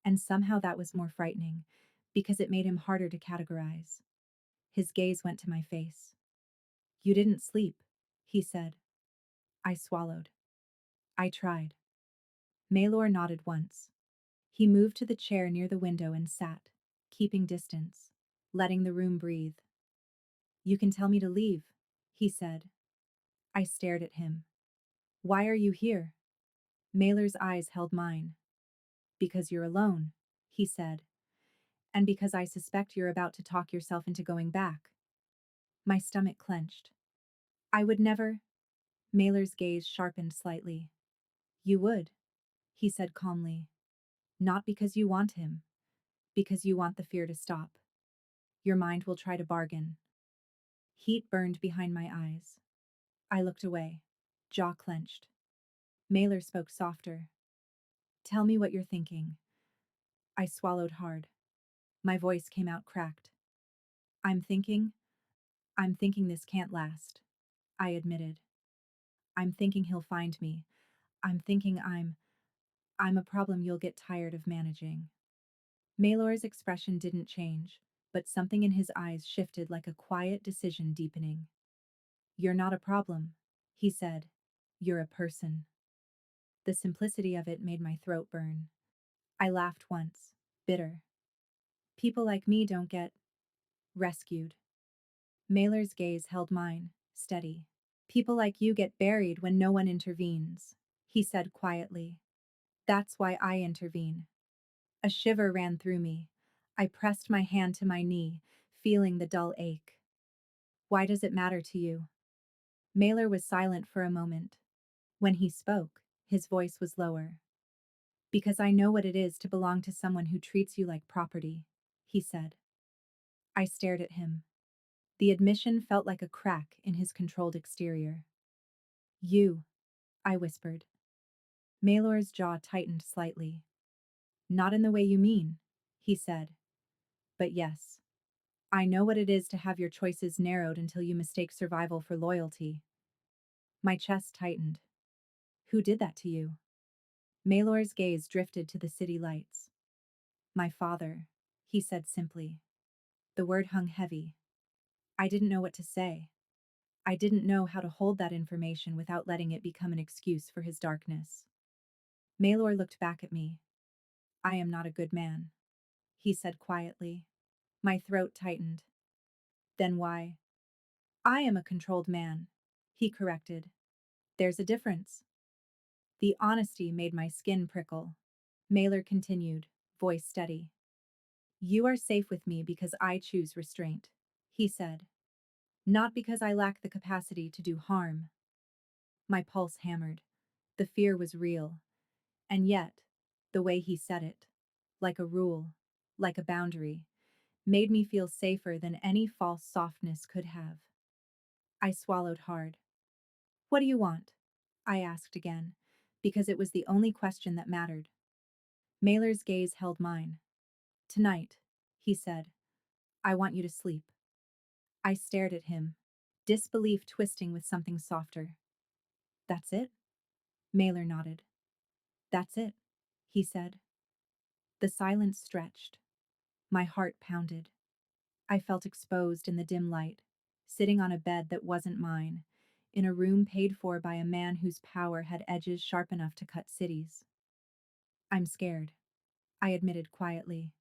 And somehow that was more frightening, because it made him harder to categorize. His gaze went to my face. You didn't sleep, he said. I swallowed. I tried. Maylor nodded once. He moved to the chair near the window and sat, keeping distance, letting the room breathe. You can tell me to leave, he said. I stared at him. Why are you here? Maylor's eyes held mine. Because you're alone, he said. And because I suspect you're about to talk yourself into going back. My stomach clenched. I would never. Maylor's gaze sharpened slightly. You would, he said calmly. Not because you want him, because you want the fear to stop. Your mind will try to bargain. Heat burned behind my eyes. I looked away, jaw clenched. Maylor spoke softer. Tell me what you're thinking. I swallowed hard. My voice came out cracked. I'm thinking, I'm thinking this can't last. I admitted. I'm thinking he'll find me. I'm thinking I'm a problem you'll get tired of managing. Maylor's expression didn't change, but something in his eyes shifted like a quiet decision deepening. You're not a problem, he said. You're a person. The simplicity of it made my throat burn. I laughed once, bitter. People like me don't get rescued. Maylor's gaze held mine, steady. People like you get buried when no one intervenes, he said quietly. That's why I intervene. A shiver ran through me. I pressed my hand to my knee, feeling the dull ache. Why does it matter to you? Maylor was silent for a moment. When he spoke, his voice was lower. Because I know what it is to belong to someone who treats you like property, he said. I stared at him. The admission felt like a crack in his controlled exterior. You, I whispered. Maylor's jaw tightened slightly. Not in the way you mean, he said. But yes. I know what it is to have your choices narrowed until you mistake survival for loyalty. My chest tightened. Who did that to you? Maylor's gaze drifted to the city lights. My father, he said simply. The word hung heavy. I didn't know what to say. I didn't know how to hold that information without letting it become an excuse for his darkness. Maylor looked back at me. I am not a good man, he said quietly. My throat tightened. Then why? I am a controlled man, he corrected. There's a difference. The honesty made my skin prickle. Maylor continued, voice steady. You are safe with me because I choose restraint, he said. Not because I lack the capacity to do harm. My pulse hammered. The fear was real. And yet, the way he said it, like a rule, like a boundary, made me feel safer than any false softness could have. I swallowed hard. What do you want? I asked again, because it was the only question that mattered. Maylor's gaze held mine. Tonight, he said, I want you to sleep. I stared at him, disbelief twisting with something softer. That's it? Maylor nodded. That's it, he said. The silence stretched. My heart pounded. I felt exposed in the dim light, sitting on a bed that wasn't mine, in a room paid for by a man whose power had edges sharp enough to cut cities. I'm scared, I admitted quietly.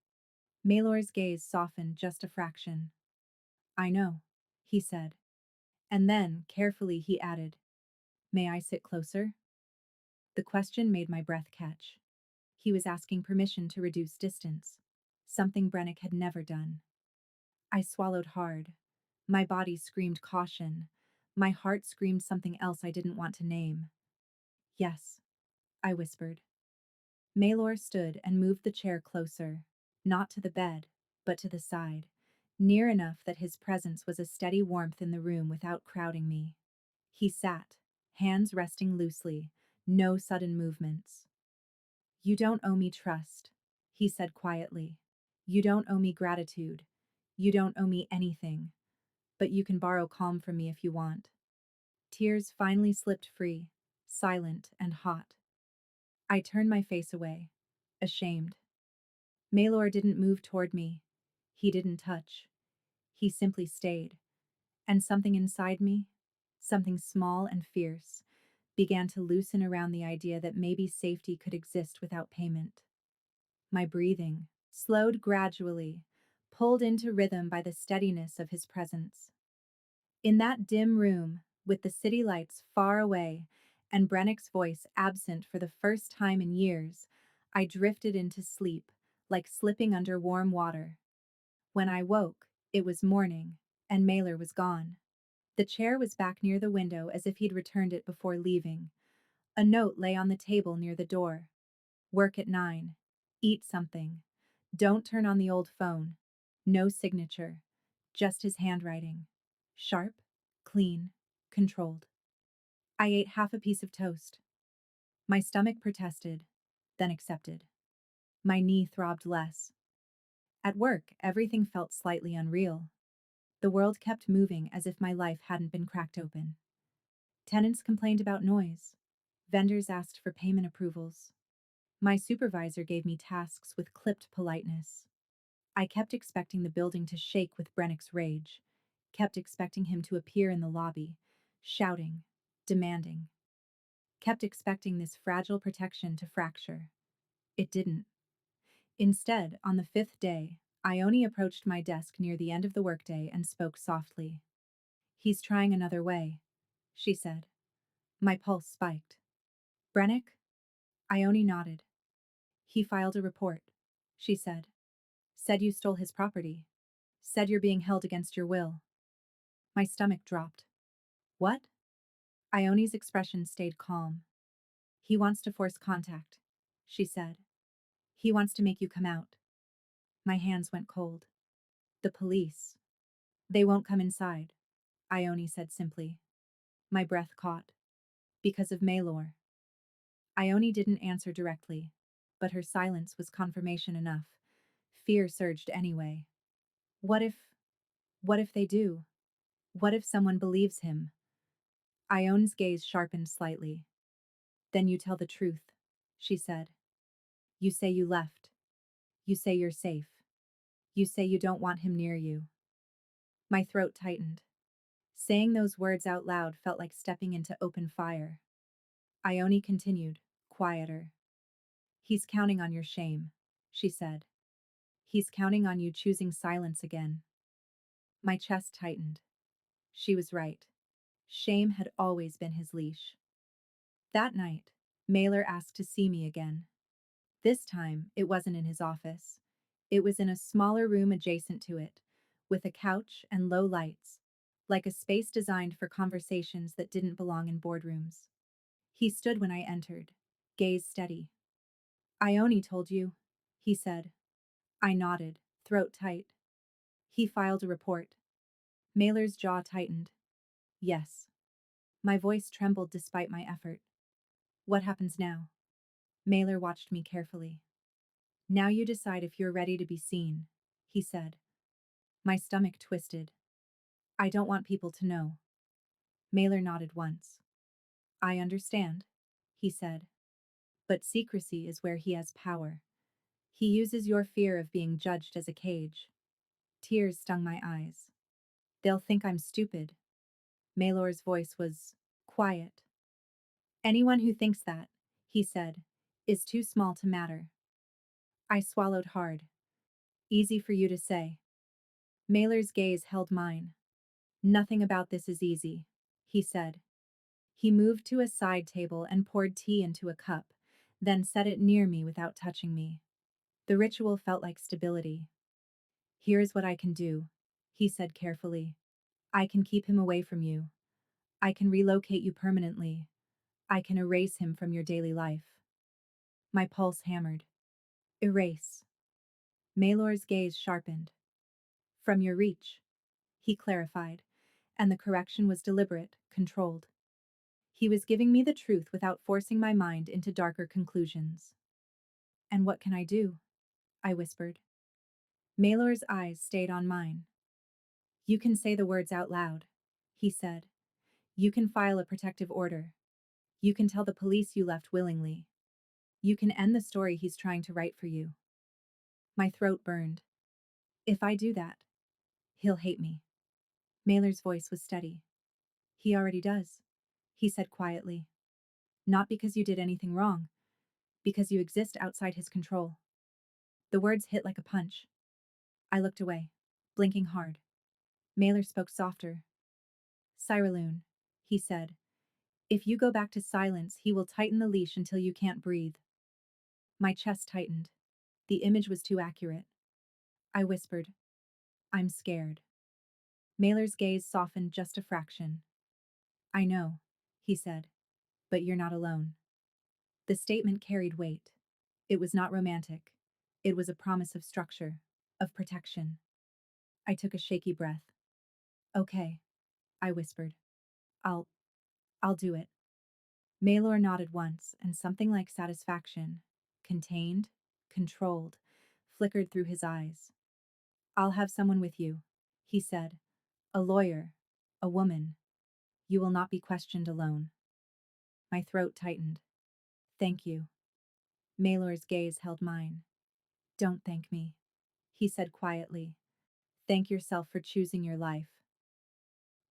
Maylor's gaze softened just a fraction. I know, he said. And then, carefully, he added, May I sit closer? The question made my breath catch. He was asking permission to reduce distance, something Brennick had never done. I swallowed hard. My body screamed caution. My heart screamed something else I didn't want to name. Yes, I whispered. Maylor stood and moved the chair closer, not to the bed, but to the side, near enough that his presence was a steady warmth in the room without crowding me. He sat, hands resting loosely, no sudden movements. You don't owe me trust, he said quietly. You don't owe me gratitude. You don't owe me anything. But you can borrow calm from me if you want. Tears finally slipped free, silent and hot. I turned my face away, ashamed. Maylor didn't move toward me. He didn't touch. He simply stayed. And something inside me, something small and fierce, began to loosen around the idea that maybe safety could exist without payment. My breathing slowed gradually, pulled into rhythm by the steadiness of his presence. In that dim room, with the city lights far away and Brennick's voice absent for the first time in years, I drifted into sleep, like slipping under warm water. When I woke, it was morning, and Mailer was gone. The chair was back near the window as if he'd returned it before leaving. A note lay on the table near the door. Work at 9. Eat something. Don't turn on the old phone. No signature. Just his handwriting. Sharp, clean, controlled. I ate half a piece of toast. My stomach protested, then accepted. My knee throbbed less. At work, everything felt slightly unreal. The world kept moving as if my life hadn't been cracked open. Tenants complained about noise. Vendors asked for payment approvals. My supervisor gave me tasks with clipped politeness. I kept expecting the building to shake with Brennick's rage, kept expecting him to appear in the lobby, shouting, demanding, kept expecting this fragile protection to fracture. It didn't. Instead, on the 5th day, Ione approached my desk near the end of the workday and spoke softly. He's trying another way, she said. My pulse spiked. Brennick? Ione nodded. He filed a report, she said. Said you stole his property. Said you're being held against your will. My stomach dropped. What? Ione's expression stayed calm. He wants to force contact, she said. He wants to make you come out. My hands went cold. The police. They won't come inside, Ione said simply. My breath caught. Because of Maylor. Ione didn't answer directly, but her silence was confirmation enough. Fear surged anyway. What if... what if they do? What if someone believes him? Ione's gaze sharpened slightly. Then you tell the truth, she said. You say you left. You say you're safe. You say you don't want him near you. My throat tightened. Saying those words out loud felt like stepping into open fire. Ione continued, quieter. He's counting on your shame, she said. He's counting on you choosing silence again. My chest tightened. She was right. Shame had always been his leash. That night, Mailer asked to see me again. This time, it wasn't in his office. It was in a smaller room adjacent to it, with a couch and low lights, like a space designed for conversations that didn't belong in boardrooms. He stood when I entered, gaze steady. Ione told you, he said. I nodded, throat tight. He filed a report. Mailer's jaw tightened. Yes. My voice trembled despite my effort. What happens now? Mailer watched me carefully. Now you decide if you're ready to be seen, he said. My stomach twisted. I don't want people to know. Mailer nodded once. I understand, he said. But secrecy is where he has power. He uses your fear of being judged as a cage. Tears stung my eyes. They'll think I'm stupid. Maylor's voice was quiet. Anyone who thinks that, he said, is too small to matter. I swallowed hard. Easy for you to say. Mailer's gaze held mine. Nothing about this is easy, he said. He moved to a side table and poured tea into a cup, then set it near me without touching me. The ritual felt like stability. Here's what I can do, he said carefully. I can keep him away from you. I can relocate you permanently. I can erase him from your daily life. My pulse hammered. Erase. Maylor's gaze sharpened. From your reach, he clarified, and the correction was deliberate, controlled. He was giving me the truth without forcing my mind into darker conclusions. And what can I do? I whispered. Maylor's eyes stayed on mine. You can say the words out loud, he said. You can file a protective order. You can tell the police you left willingly. You can end the story he's trying to write for you. My throat burned. If I do that, he'll hate me. Mailer's voice was steady. He already does, he said quietly. Not because you did anything wrong, because you exist outside his control. The words hit like a punch. I looked away, blinking hard. Mailer spoke softer. Cyraloon, he said. If you go back to silence, he will tighten the leash until you can't breathe. My chest tightened. The image was too accurate. I whispered, I'm scared. Mailer's gaze softened just a fraction. I know, he said, but you're not alone. The statement carried weight. It was not romantic. It was a promise of structure, of protection. I took a shaky breath. Okay, I whispered. I'll, I'll do it. Maylor nodded once, and something like satisfaction, contained, controlled, flickered through his eyes. I'll have someone with you, he said. A lawyer, a woman. You will not be questioned alone. My throat tightened. Thank you. Maylor's gaze held mine. Don't thank me, he said quietly. Thank yourself for choosing your life.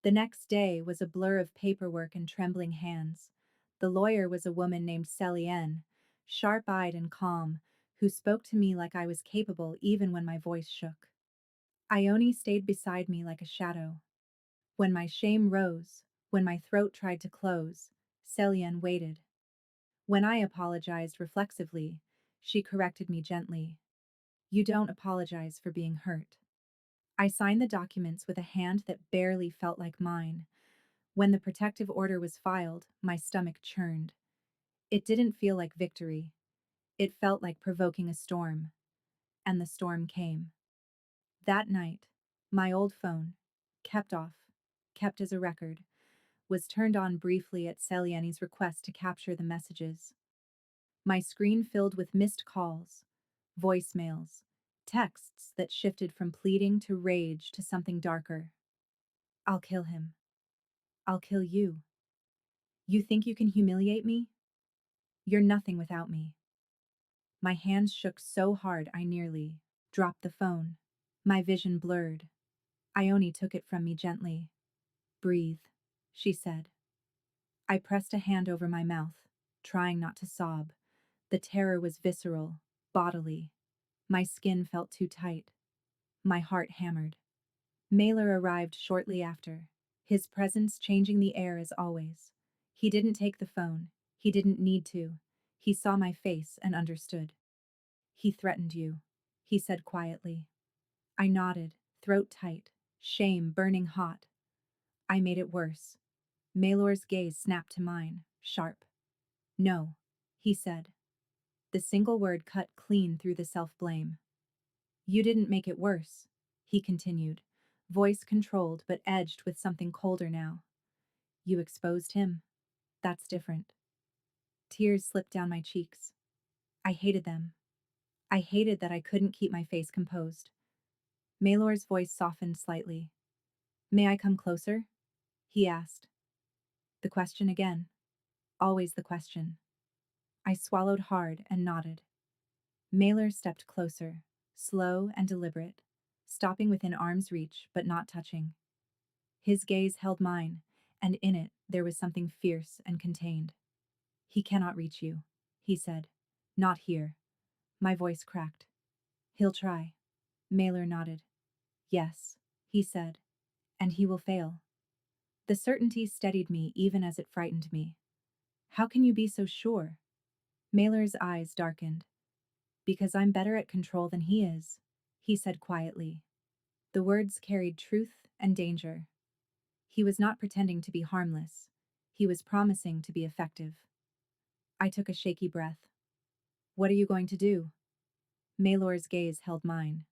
The next day was a blur of paperwork and trembling hands. The lawyer was a woman named Celienne, sharp-eyed and calm, who spoke to me like I was capable even when my voice shook. Ione stayed beside me like a shadow. When my shame rose, when my throat tried to close, Celienne waited. When I apologized reflexively, she corrected me gently. You don't apologize for being hurt. I signed the documents with a hand that barely felt like mine. When the protective order was filed, my stomach churned. It didn't feel like victory. It felt like provoking a storm. And the storm came. That night, my old phone, kept off, kept as a record, was turned on briefly at Celiani's request to capture the messages. My screen filled with missed calls, voicemails, texts that shifted from pleading to rage to something darker. I'll kill him. I'll kill you. You think you can humiliate me? You're nothing without me. My hands shook so hard I nearly dropped the phone. My vision blurred. Ione took it from me gently. Breathe, she said. I pressed a hand over my mouth, trying not to sob. The terror was visceral, bodily. My skin felt too tight. My heart hammered. Mailer arrived shortly after, his presence changing the air as always. He didn't take the phone. He didn't need to. He saw my face and understood. He threatened you, he said quietly. I nodded, throat tight, shame burning hot. I made it worse. Maylor's gaze snapped to mine, sharp. No, he said. The single word cut clean through the self-blame. You didn't make it worse, he continued, voice controlled but edged with something colder now. You exposed him. That's different. Tears slipped down my cheeks. I hated them. I hated that I couldn't keep my face composed. Maylor's voice softened slightly. May I come closer? He asked. The question again. Always the question. I swallowed hard and nodded. Maylor stepped closer, slow and deliberate, stopping within arm's reach but not touching. His gaze held mine, and in it there was something fierce and contained. He cannot reach you, he said. Not here. My voice cracked. He'll try. Mailer nodded. Yes, he said, and he will fail. The certainty steadied me even as it frightened me. How can you be so sure? Mailer's eyes darkened. Because I'm better at control than he is, he said quietly. The words carried truth and danger. He was not pretending to be harmless. He was promising to be effective. I took a shaky breath. What are you going to do? Maylor's gaze held mine.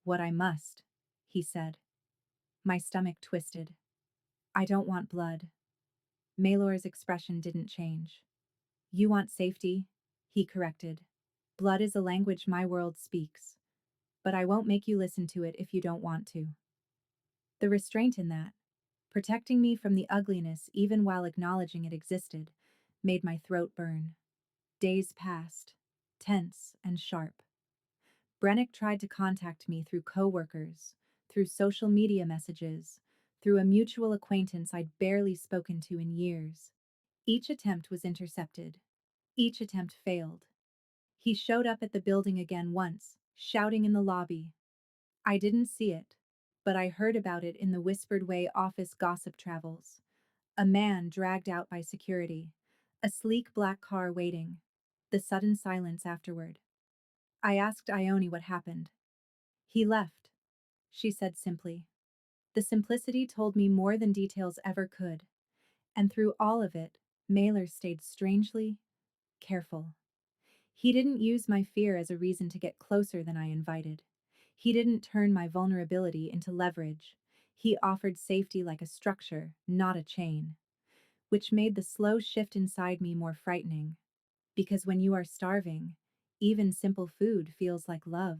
What I must, he said. My stomach twisted. I don't want blood. Maylor's expression didn't change. You want safety? He corrected. Blood is a language my world speaks. But I won't make you listen to it if you don't want to. The restraint in that, protecting me from the ugliness even while acknowledging it existed, made my throat burn. Days passed, tense and sharp. Brennick tried to contact me through coworkers, through social media messages, through a mutual acquaintance I'd barely spoken to in years. Each attempt was intercepted. Each attempt failed. He showed up at the building again once, shouting in the lobby. I didn't see it, but I heard about it in the whispered way office gossip travels. A man dragged out by security, a sleek black car waiting, the sudden silence afterward. I asked Ione what happened. He left, she said simply. The simplicity told me more than details ever could, and through all of it, Mailer stayed strangely careful. He didn't use my fear as a reason to get closer than I invited. He didn't turn my vulnerability into leverage. He offered safety like a structure, not a chain, which made the slow shift inside me more frightening. Because when you are starving, even simple food feels like love.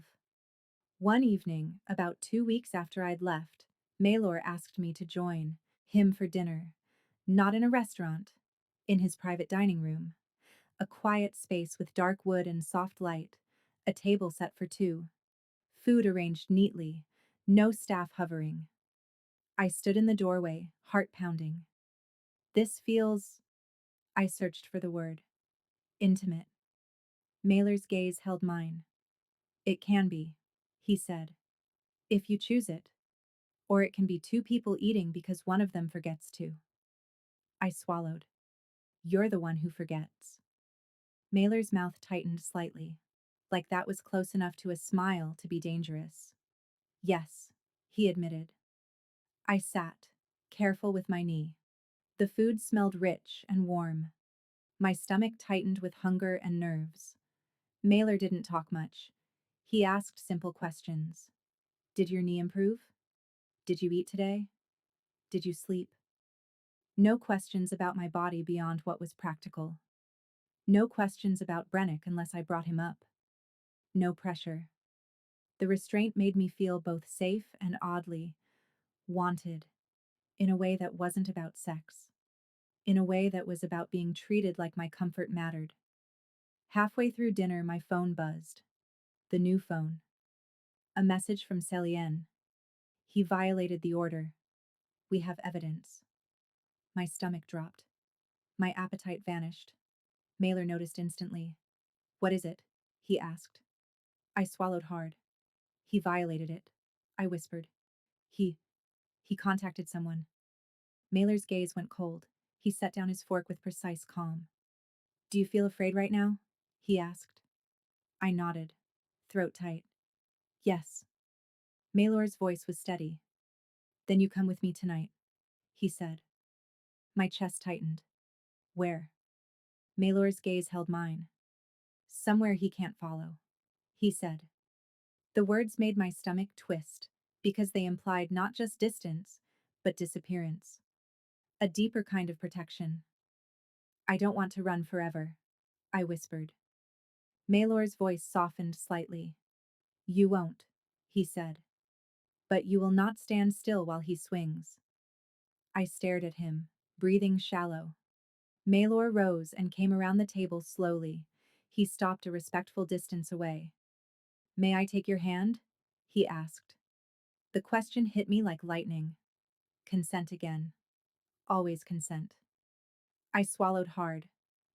One evening, about 2 weeks after I'd left, Maylor asked me to join him for dinner. Not in a restaurant, in his private dining room. A quiet space with dark wood and soft light, a table set for two. Food arranged neatly, no staff hovering. I stood in the doorway, heart pounding. This feels, I searched for the word, intimate. Mailer's gaze held mine. It can be, he said, if you choose it. Or it can be two people eating because one of them forgets to. I swallowed. You're the one who forgets. Mailer's mouth tightened slightly, like that was close enough to a smile to be dangerous. Yes, he admitted. I sat, careful with my knee. The food smelled rich and warm. My stomach tightened with hunger and nerves. Mailer didn't talk much. He asked simple questions. Did your knee improve? Did you eat today? Did you sleep? No questions about my body beyond what was practical. No questions about Brennick unless I brought him up. No pressure. The restraint made me feel both safe and oddly wanted, in a way that wasn't about sex, in a way that was about being treated like my comfort mattered. Halfway through dinner, my phone buzzed. The new phone. A message from Célien. He violated the order. We have evidence. My stomach dropped. My appetite vanished. Mailer noticed instantly. What is it? He asked. I swallowed hard. He violated it. I whispered. He contacted someone. Mailer's gaze went cold. He set down his fork with precise calm. Do you feel afraid right now? He asked. I nodded, throat tight. Yes. Maylor's voice was steady. Then you come with me tonight, he said. My chest tightened. Where? Maylor's gaze held mine. Somewhere he can't follow, he said. The words made my stomach twist, because they implied not just distance, but disappearance. A deeper kind of protection. I don't want to run forever, I whispered. Maylor's voice softened slightly. You won't, he said. But you will not stand still while he swings. I stared at him, breathing shallow. Maylor rose and came around the table slowly. He stopped a respectful distance away. May I take your hand? He asked. The question hit me like lightning. Consent again. Always consent. I swallowed hard.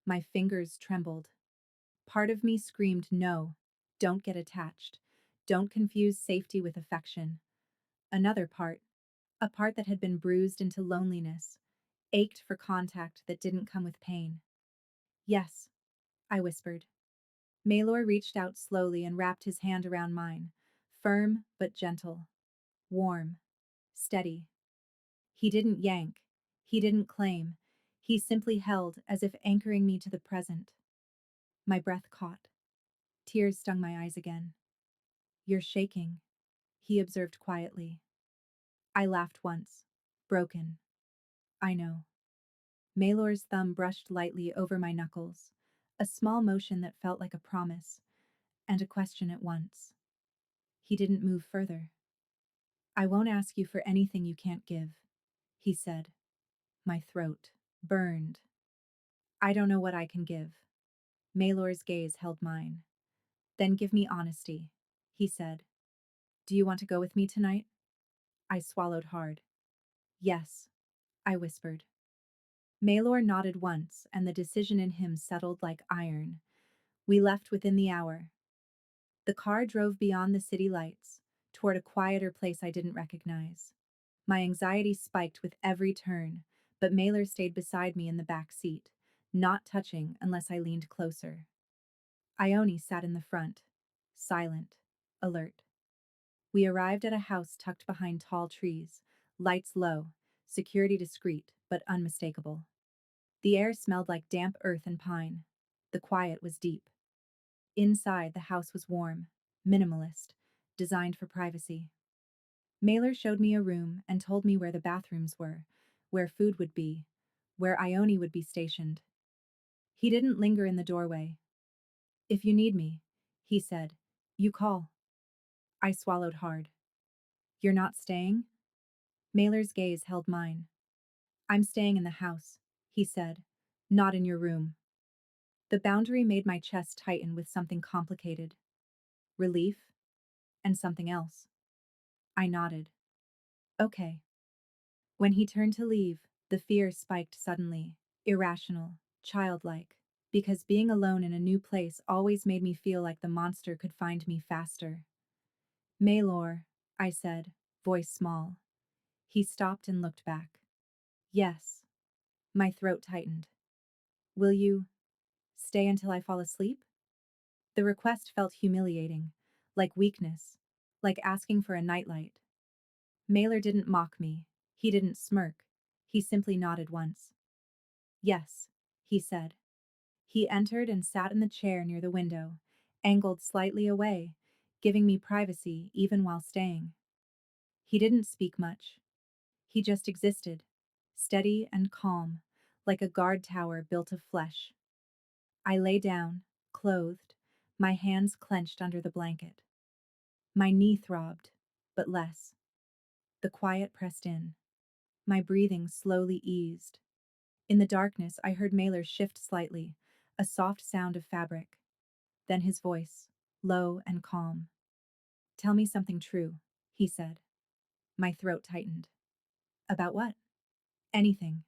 My fingers trembled. Part of me screamed, no, don't get attached. Don't confuse safety with affection. Another part, a part that had been bruised into loneliness, ached for contact that didn't come with pain. Yes, I whispered. Malor reached out slowly and wrapped his hand around mine, firm but gentle, warm, steady. He didn't yank, he didn't claim, he simply held as if anchoring me to the present. My breath caught. Tears stung my eyes again. You're shaking, he observed quietly. I laughed once. Broken. I know. Malor's thumb brushed lightly over my knuckles, a small motion that felt like a promise, and a question at once. He didn't move further. I won't ask you for anything you can't give, he said. My throat burned. I don't know what I can give. Malor's gaze held mine. Then give me honesty, he said. Do you want to go with me tonight? I swallowed hard. Yes, I whispered. Malor nodded once, and the decision in him settled like iron. We left within the hour. The car drove beyond the city lights, toward a quieter place I didn't recognize. My anxiety spiked with every turn, but Malor stayed beside me in the back seat, not touching unless I leaned closer. Ione sat in the front, silent, alert. We arrived at a house tucked behind tall trees, lights low, security discreet but unmistakable. The air smelled like damp earth and pine. The quiet was deep. Inside, the house was warm, minimalist, designed for privacy. Malor showed me a room and told me where the bathrooms were, where food would be, where Ione would be stationed. He didn't linger in the doorway. If you need me, he said, you call. I swallowed hard. You're not staying? Malor's gaze held mine. I'm staying in the house, he said, not in your room. The boundary made my chest tighten with something complicated. Relief, and something else. I nodded. Okay. When he turned to leave, the fear spiked suddenly, irrational, childlike, because being alone in a new place always made me feel like the monster could find me faster. Malor, I said, voice small. He stopped and looked back. Yes. My throat tightened. Will you stay until I fall asleep? The request felt humiliating, like weakness, like asking for a nightlight. Malor didn't mock me. He didn't smirk. He simply nodded once. Yes, he said. He entered and sat in the chair near the window, angled slightly away, giving me privacy even while staying. He didn't speak much. He just existed, steady and calm, like a guard tower built of flesh. I lay down, clothed, my hands clenched under the blanket. My knee throbbed, but less. The quiet pressed in. My breathing slowly eased. In the darkness, I heard Malor shift slightly, a soft sound of fabric. Then his voice, low and calm. Tell me something true, he said. My throat tightened. About what? Anything,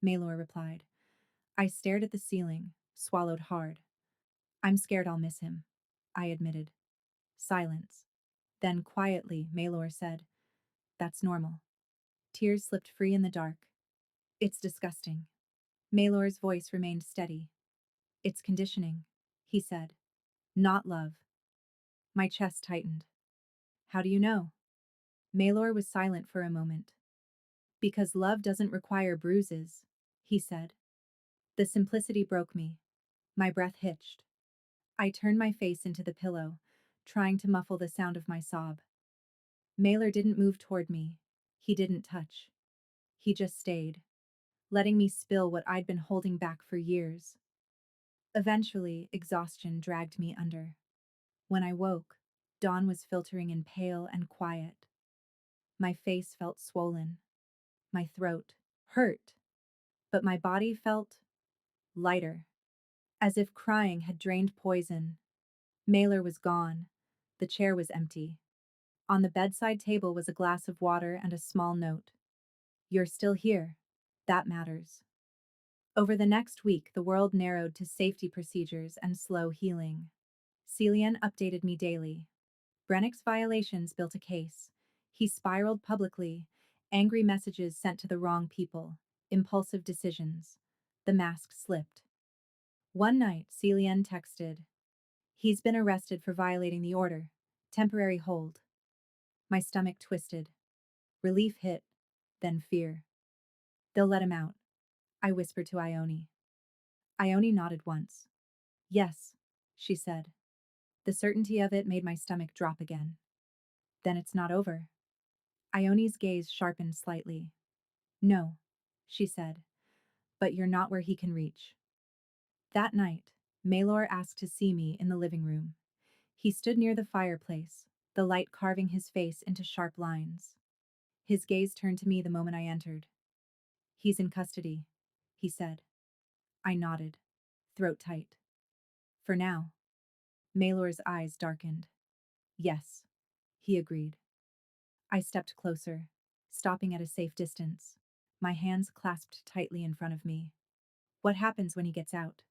Malor replied. I stared at the ceiling, swallowed hard. I'm scared I'll miss him, I admitted. Silence. Then quietly, Malor said, that's normal. Tears slipped free in the dark. It's disgusting. Malor's voice remained steady. It's conditioning, he said. Not love. My chest tightened. How do you know? Malor was silent for a moment. Because love doesn't require bruises, he said. The simplicity broke me. My breath hitched. I turned my face into the pillow, trying to muffle the sound of my sob. Malor didn't move toward me. He didn't touch. He just stayed, letting me spill what I'd been holding back for years. Eventually, exhaustion dragged me under. When I woke, dawn was filtering in pale and quiet. My face felt swollen. My throat hurt. But my body felt lighter, as if crying had drained poison. Malor was gone. The chair was empty. On the bedside table was a glass of water and a small note. You're still here. That matters. Over the next week, the world narrowed to safety procedures and slow healing. Celian updated me daily. Brennick's violations built a case. He spiraled publicly, angry messages sent to the wrong people, impulsive decisions. The mask slipped. One night, Celian texted, "He's been arrested for violating the order. Temporary hold." My stomach twisted. Relief hit, then fear. "They'll let him out," I whispered to Ione. Ione nodded once. "Yes," she said. The certainty of it made my stomach drop again. "Then it's not over." Ione's gaze sharpened slightly. "No," she said, "but you're not where he can reach." That night, Maylor asked to see me in the living room. He stood near the fireplace, the light carving his face into sharp lines. His gaze turned to me the moment I entered. "He's in custody," he said. I nodded, throat tight. "For now." Maylor's eyes darkened. "Yes," he agreed. I stepped closer, stopping at a safe distance, my hands clasped tightly in front of me. "What happens when he gets out?"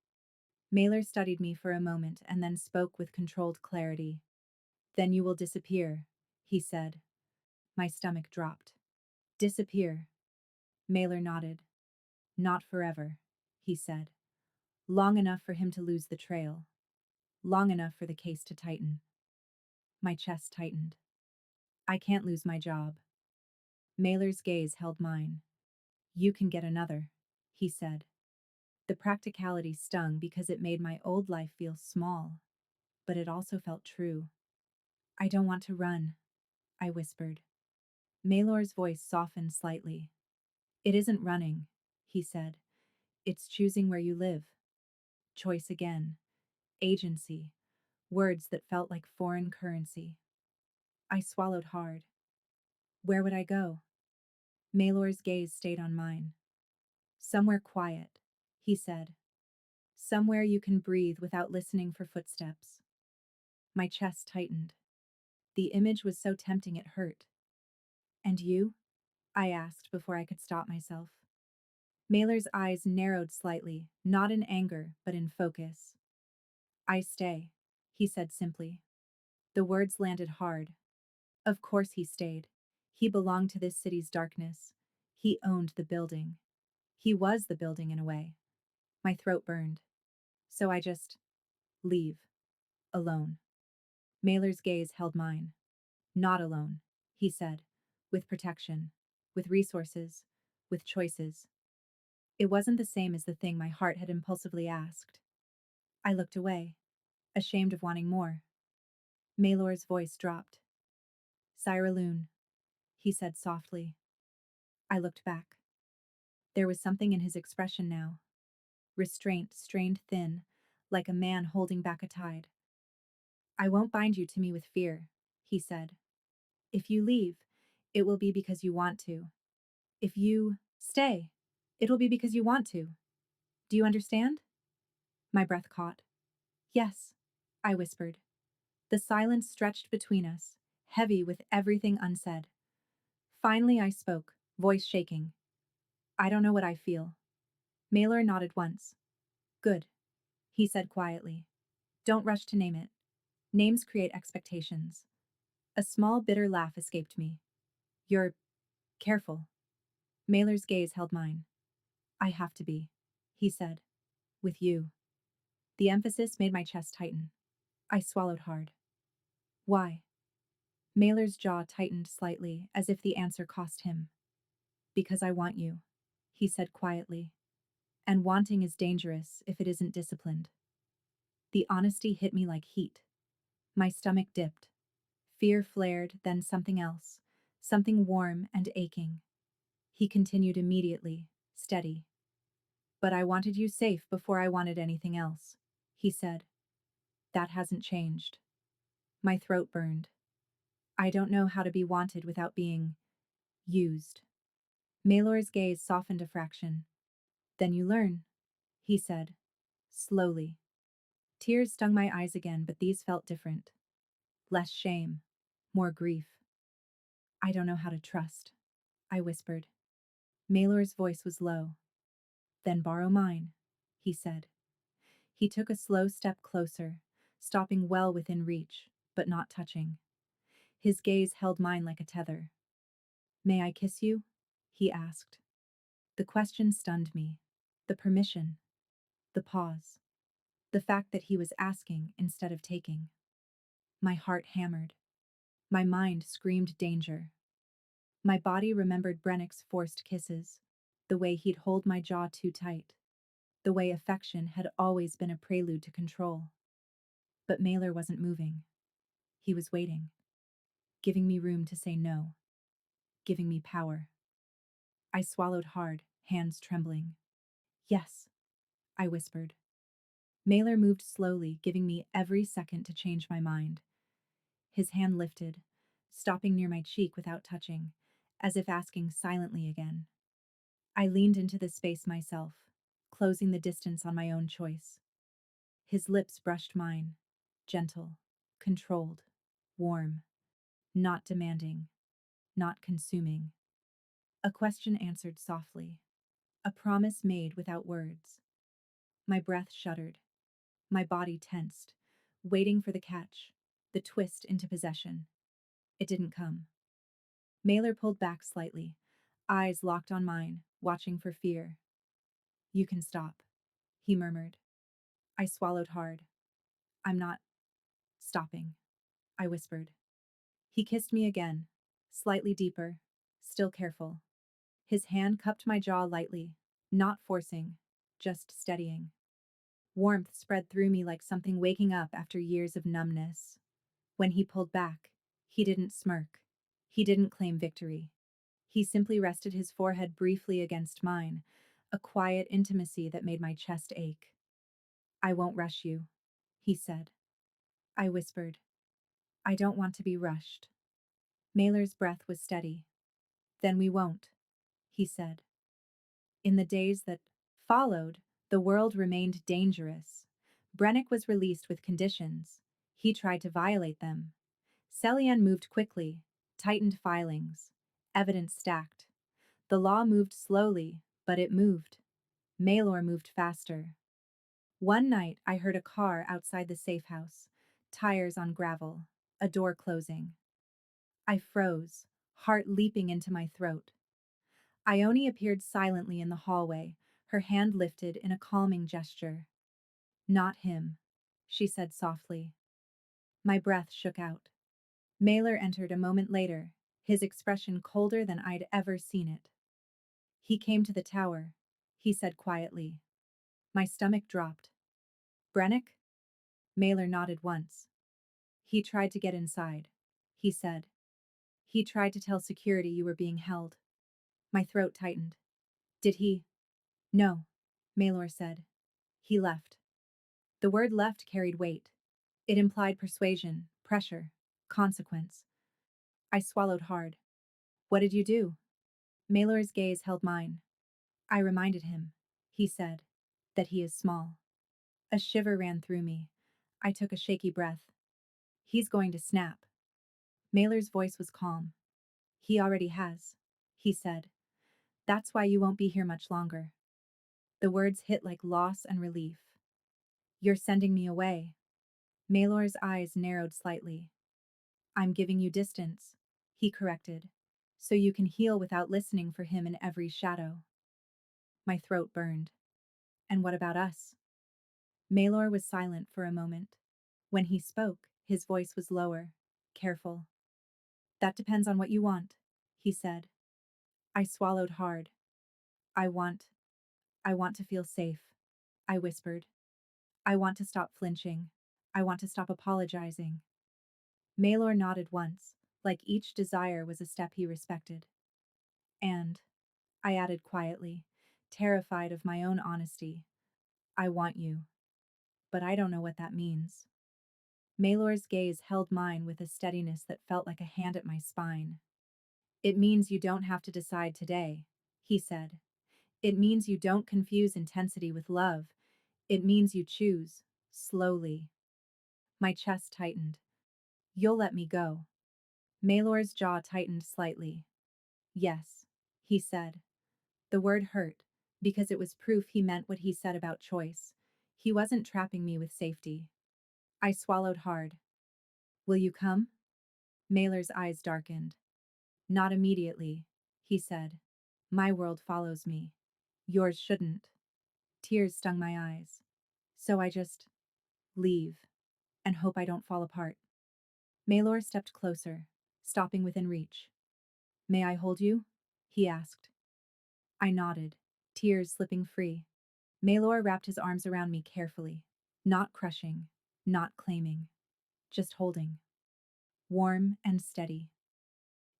Maylor studied me for a moment and then spoke with controlled clarity. "Then you will disappear," he said. My stomach dropped. "Disappear?" Maylor nodded. "Not forever," he said. "Long enough for him to lose the trail. Long enough for the case to tighten." My chest tightened. "I can't lose my job." Maylor's gaze held mine. "You can get another," he said. The practicality stung because it made my old life feel small, but it also felt true. "I don't want to run," I whispered. Maylor's voice softened slightly. "It isn't running," he said. "It's choosing where you live." Choice again. Agency. Words that felt like foreign currency. I swallowed hard. "Where would I go?" Maylor's gaze stayed on mine. "Somewhere quiet," he said. "Somewhere you can breathe without listening for footsteps." My chest tightened. The image was so tempting it hurt. "And you?" I asked before I could stop myself. Maylor's eyes narrowed slightly, not in anger, but in focus. "I stay," he said simply. The words landed hard. Of course he stayed. He belonged to this city's darkness. He owned the building. He was the building in a way. My throat burned. "So I just leave. Alone." Maylor's gaze held mine. "Not alone," he said. "With protection. With resources. With choices." It wasn't the same as the thing my heart had impulsively asked. I looked away, ashamed of wanting more. Maylor's voice dropped. "Cyraloon," he said softly. I looked back. There was something in his expression now. Restraint strained thin, like a man holding back a tide. "I won't bind you to me with fear," he said. "If you leave, it will be because you want to. If you stay, it'll be because you want to. Do you understand?" My breath caught. "Yes," I whispered. The silence stretched between us, heavy with everything unsaid. Finally I spoke, voice shaking. "I don't know what I feel." Maylor nodded once. "Good," he said quietly. "Don't rush to name it. Names create expectations." A small bitter laugh escaped me. "You're careful." Maylor's gaze held mine. "I have to be," he said. "With you." The emphasis made my chest tighten. I swallowed hard. "Why?" Maylor's jaw tightened slightly, as if the answer cost him. "Because I want you," he said quietly. "And wanting is dangerous if it isn't disciplined." The honesty hit me like heat. My stomach dipped. Fear flared, then something else. Something warm and aching. He continued immediately, steady. "But I wanted you safe before I wanted anything else," he said. "That hasn't changed." My throat burned. I don't know how to be wanted without being used. Maylor's gaze softened a fraction. "Then you learn," he said, slowly. Tears stung my eyes again, but these felt different. Less shame, more grief. "I don't know how to trust," I whispered. Malor's voice was low. Then borrow mine, he said. He took a slow step closer, stopping well within reach, but not touching. His gaze held mine like a tether. May I kiss you? He asked. The question stunned me. The permission. The pause. The fact that he was asking instead of taking. My heart hammered. My mind screamed danger. My body remembered Brennick's forced kisses, the way he'd hold my jaw too tight, the way affection had always been a prelude to control. But Mailer wasn't moving. He was waiting, giving me room to say no, giving me power. I swallowed hard, hands trembling. Yes, I whispered. Mailer moved slowly, giving me every second to change my mind. His hand lifted, stopping near my cheek without touching, as if asking silently again. I leaned into the space myself, closing the distance on my own choice. His lips brushed mine, gentle, controlled, warm, not demanding, not consuming. A question answered softly, a promise made without words. My breath shuddered, my body tensed, waiting for the catch, the twist into possession. It didn't come. Mailer pulled back slightly, eyes locked on mine, watching for fear. You can stop, he murmured. I swallowed hard. I'm not stopping, I whispered. He kissed me again, slightly deeper, still careful. His hand cupped my jaw lightly, not forcing, just steadying. Warmth spread through me like something waking up after years of numbness. When he pulled back, he didn't smirk. He didn't claim victory. He simply rested his forehead briefly against mine, a quiet intimacy that made my chest ache. I won't rush you, he said. I whispered. I don't want to be rushed. Mailer's breath was steady. Then we won't, he said. In the days that followed, the world remained dangerous. Brennick was released with conditions. He tried to violate them. Celian moved quickly, tightened filings. Evidence stacked. The law moved slowly, but it moved. Maylor moved faster. One night, I heard a car outside the safe house, tires on gravel, a door closing. I froze, heart leaping into my throat. Ione appeared silently in the hallway, her hand lifted in a calming gesture. Not him, she said softly. My breath shook out. Mailer entered a moment later, his expression colder than I'd ever seen it. He came to the tower, he said quietly. My stomach dropped. Brennick? Mailer nodded once. He tried to get inside, he said. He tried to tell security you were being held. My throat tightened. Did he? No, Maylor said. He left. The word left carried weight. It implied persuasion, pressure, consequence. I swallowed hard. What did you do? Maylor's gaze held mine. I reminded him, he said, that he is small. A shiver ran through me. I took a shaky breath. He's going to snap. Maylor's voice was calm. He already has, he said. That's why you won't be here much longer. The words hit like loss and relief. You're sending me away. Maylor's eyes narrowed slightly. I'm giving you distance, he corrected, so you can heal without listening for him in every shadow. My throat burned. And what about us? Maylor was silent for a moment. When he spoke, his voice was lower, careful. That depends on what you want, he said. I swallowed hard. I want to feel safe, I whispered. I want to stop flinching. I want to stop apologizing. Maylor nodded once, like each desire was a step he respected. And, I added quietly, terrified of my own honesty, I want you. But I don't know what that means. Maylor's gaze held mine with a steadiness that felt like a hand at my spine. It means you don't have to decide today, he said. It means you don't confuse intensity with love. It means you choose, slowly. My chest tightened. You'll let me go. Maylor's jaw tightened slightly. Yes, he said. The word hurt, because it was proof he meant what he said about choice. He wasn't trapping me with safety. I swallowed hard. Will you come? Mailer's eyes darkened. Not immediately, he said. My world follows me. Yours shouldn't. Tears stung my eyes. So I just leave and hope I don't fall apart. Maylor stepped closer, stopping within reach. May I hold you? He asked. I nodded, tears slipping free. Maylor wrapped his arms around me carefully, not crushing, not claiming, just holding. Warm and steady.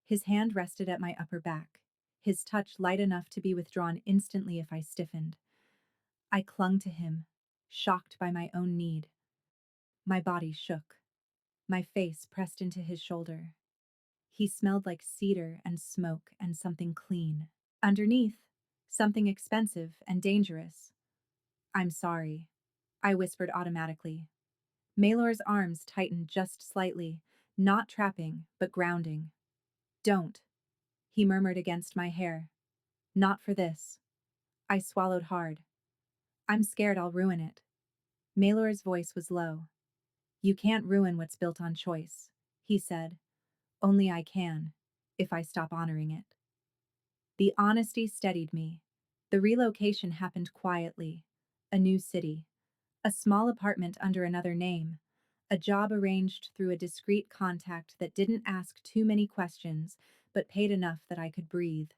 His hand rested at my upper back, his touch light enough to be withdrawn instantly if I stiffened. I clung to him, shocked by my own need. My body shook, my face pressed into his shoulder. He smelled like cedar and smoke and something clean. Underneath, something expensive and dangerous. I'm sorry, I whispered automatically. Maylor's arms tightened just slightly, not trapping, but grounding. Don't, he murmured against my hair. Not for this. I swallowed hard. I'm scared I'll ruin it. Maylor's voice was low. You can't ruin what's built on choice, he said. Only I can, if I stop honoring it. The honesty steadied me. The relocation happened quietly. A new city. A small apartment under another name. A job arranged through a discreet contact that didn't ask too many questions, but paid enough that I could breathe.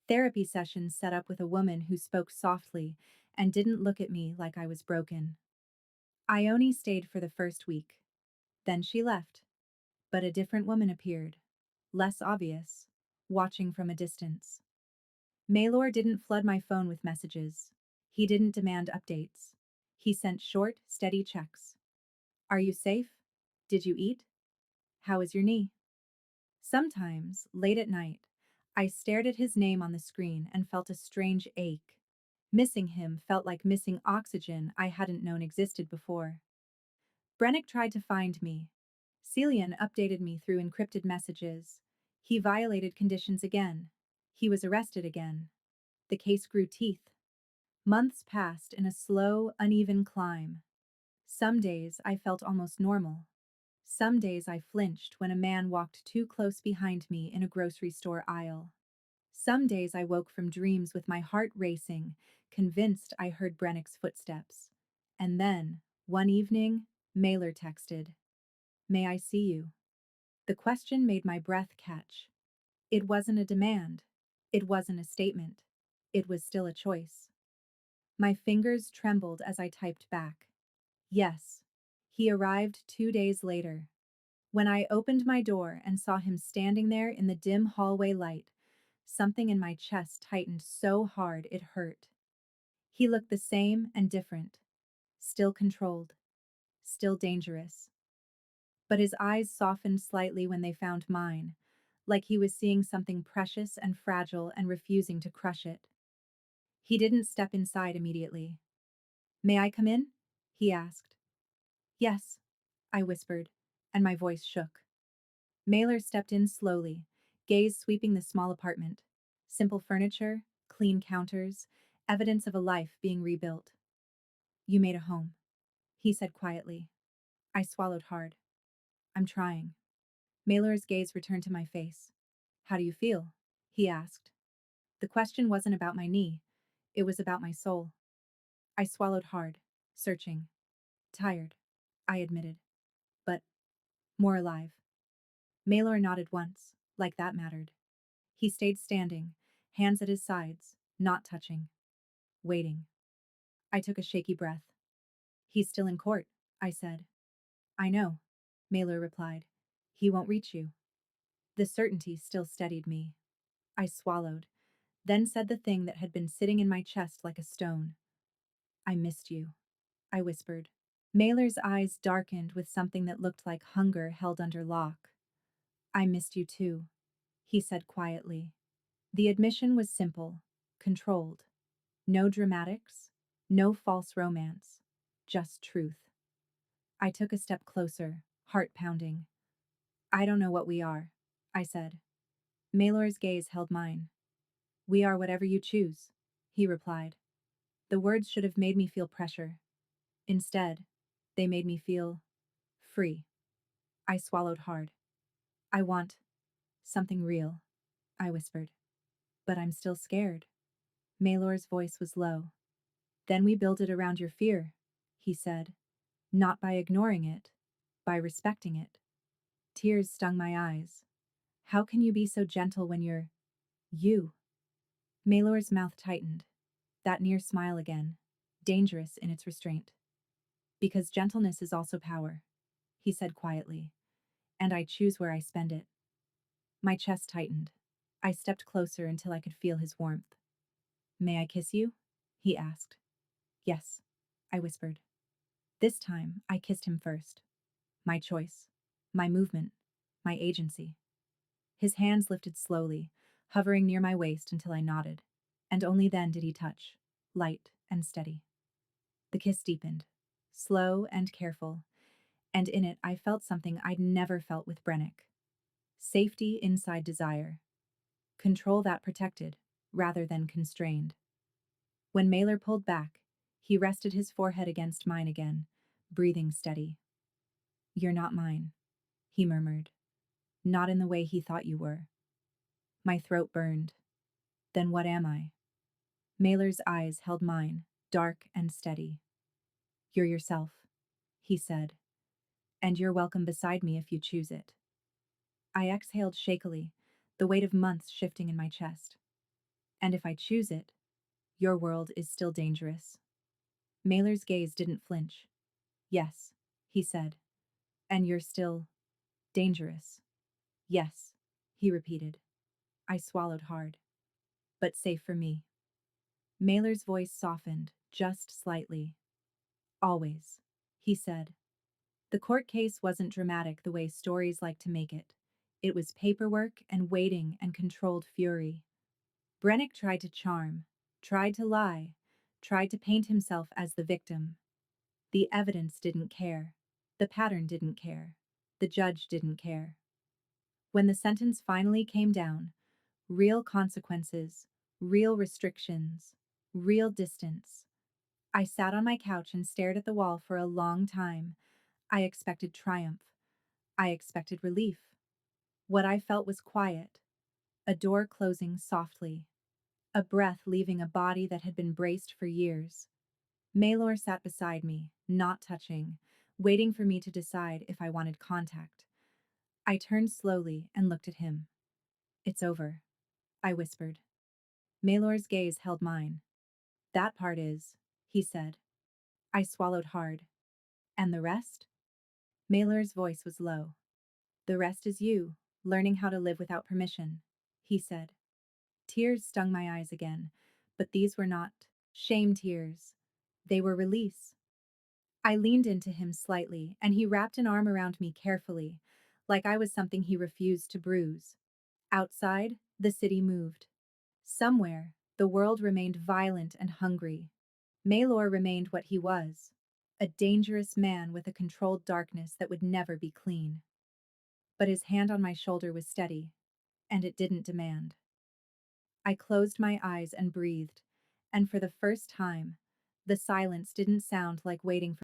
Therapy sessions set up with a woman who spoke softly and didn't look at me like I was broken. Ione stayed for the first week. Then she left. But a different woman appeared. Less obvious. Watching from a distance. Maylor didn't flood my phone with messages. He didn't demand updates. He sent short, steady checks. Are you safe? Did you eat? How is your knee? Sometimes, late at night, I stared at his name on the screen and felt a strange ache. Missing him felt like missing oxygen I hadn't known existed before. Brennick tried to find me. Celian updated me through encrypted messages. He violated conditions again. He was arrested again. The case grew teeth. Months passed in a slow, uneven climb. Some days I felt almost normal. Some days I flinched when a man walked too close behind me in a grocery store aisle. Some days I woke from dreams with my heart racing, convinced I heard Brennick's footsteps. And then, one evening, Mailer texted, May I see you? The question made my breath catch. It wasn't a demand. It wasn't a statement. It was still a choice. My fingers trembled as I typed back. Yes. He arrived 2 days later. When I opened my door and saw him standing there in the dim hallway light, something in my chest tightened so hard it hurt. He looked the same and different. Still controlled. Still dangerous. But his eyes softened slightly when they found mine, like he was seeing something precious and fragile and refusing to crush it. He didn't step inside immediately. May I come in? He asked. Yes, I whispered, and my voice shook. Mailer stepped in slowly, gaze sweeping the small apartment. Simple furniture, clean counters, evidence of a life being rebuilt. You made a home, he said quietly. I swallowed hard. I'm trying. Mailer's gaze returned to my face. How do you feel? He asked. The question wasn't about my knee. It was about my soul. I swallowed hard, searching. Tired, I admitted. But more alive. Maylor nodded once, like that mattered. He stayed standing, hands at his sides, not touching. Waiting. I took a shaky breath. He's still in court, I said. I know, Maylor replied. He won't reach you. The certainty still steadied me. I swallowed, then said the thing that had been sitting in my chest like a stone. I missed you, I whispered. Maylor's eyes darkened with something that looked like hunger held under lock. I missed you too, he said quietly. The admission was simple, controlled. No dramatics, no false romance, just truth. I took a step closer, heart pounding. I don't know what we are, I said. Maylor's gaze held mine. We are whatever you choose, he replied. The words should have made me feel pressure. Instead, they made me feel free. I swallowed hard. I want something real, I whispered. But I'm still scared. Maylor's voice was low. Then we build it around your fear, he said. Not by ignoring it, by respecting it. Tears stung my eyes. How can you be so gentle when you're you? Maylor's mouth tightened. That near smile again, dangerous in its restraint. Because gentleness is also power, he said quietly, and I choose where I spend it. My chest tightened. I stepped closer until I could feel his warmth. May I kiss you? He asked. Yes, I whispered. This time, I kissed him first. My choice, my movement, my agency. His hands lifted slowly, hovering near my waist until I nodded, and only then did he touch, light and steady. The kiss deepened, slow and careful, and in it I felt something I'd never felt with Brennick. Safety inside desire. Control that protected, rather than constrained. When Mailer pulled back, he rested his forehead against mine again, breathing steady. You're not mine, he murmured. Not in the way he thought you were. My throat burned. Then what am I? Mailer's eyes held mine, dark and steady. You're yourself, he said, and you're welcome beside me if you choose it. I exhaled shakily, the weight of months shifting in my chest. And if I choose it, your world is still dangerous. Mailer's gaze didn't flinch. Yes, he said. And you're still dangerous. Yes, he repeated. I swallowed hard. But safe for me. Mailer's voice softened, just slightly. Always, he said. The court case wasn't dramatic the way stories like to make it. It was paperwork and waiting and controlled fury. Brennick tried to charm, tried to lie, tried to paint himself as the victim. The evidence didn't care. The pattern didn't care. The judge didn't care. When the sentence finally came down, real consequences, real restrictions, real distance. I sat on my couch and stared at the wall for a long time. I expected triumph. I expected relief. What I felt was quiet, a door closing softly, a breath leaving a body that had been braced for years. Maylor sat beside me, not touching, waiting for me to decide if I wanted contact. I turned slowly and looked at him. It's over, I whispered. Maylor's gaze held mine. That part is, he said. I swallowed hard. And the rest? Maylor's voice was low. The rest is you, learning how to live without permission, he said. Tears stung my eyes again, but these were not shame tears. They were release. I leaned into him slightly, and he wrapped an arm around me carefully, like I was something he refused to bruise. Outside, the city moved. Somewhere, the world remained violent and hungry. Maylor remained what he was, a dangerous man with a controlled darkness that would never be clean. But his hand on my shoulder was steady, and it didn't demand. I closed my eyes and breathed, and for the first time, the silence didn't sound like waiting for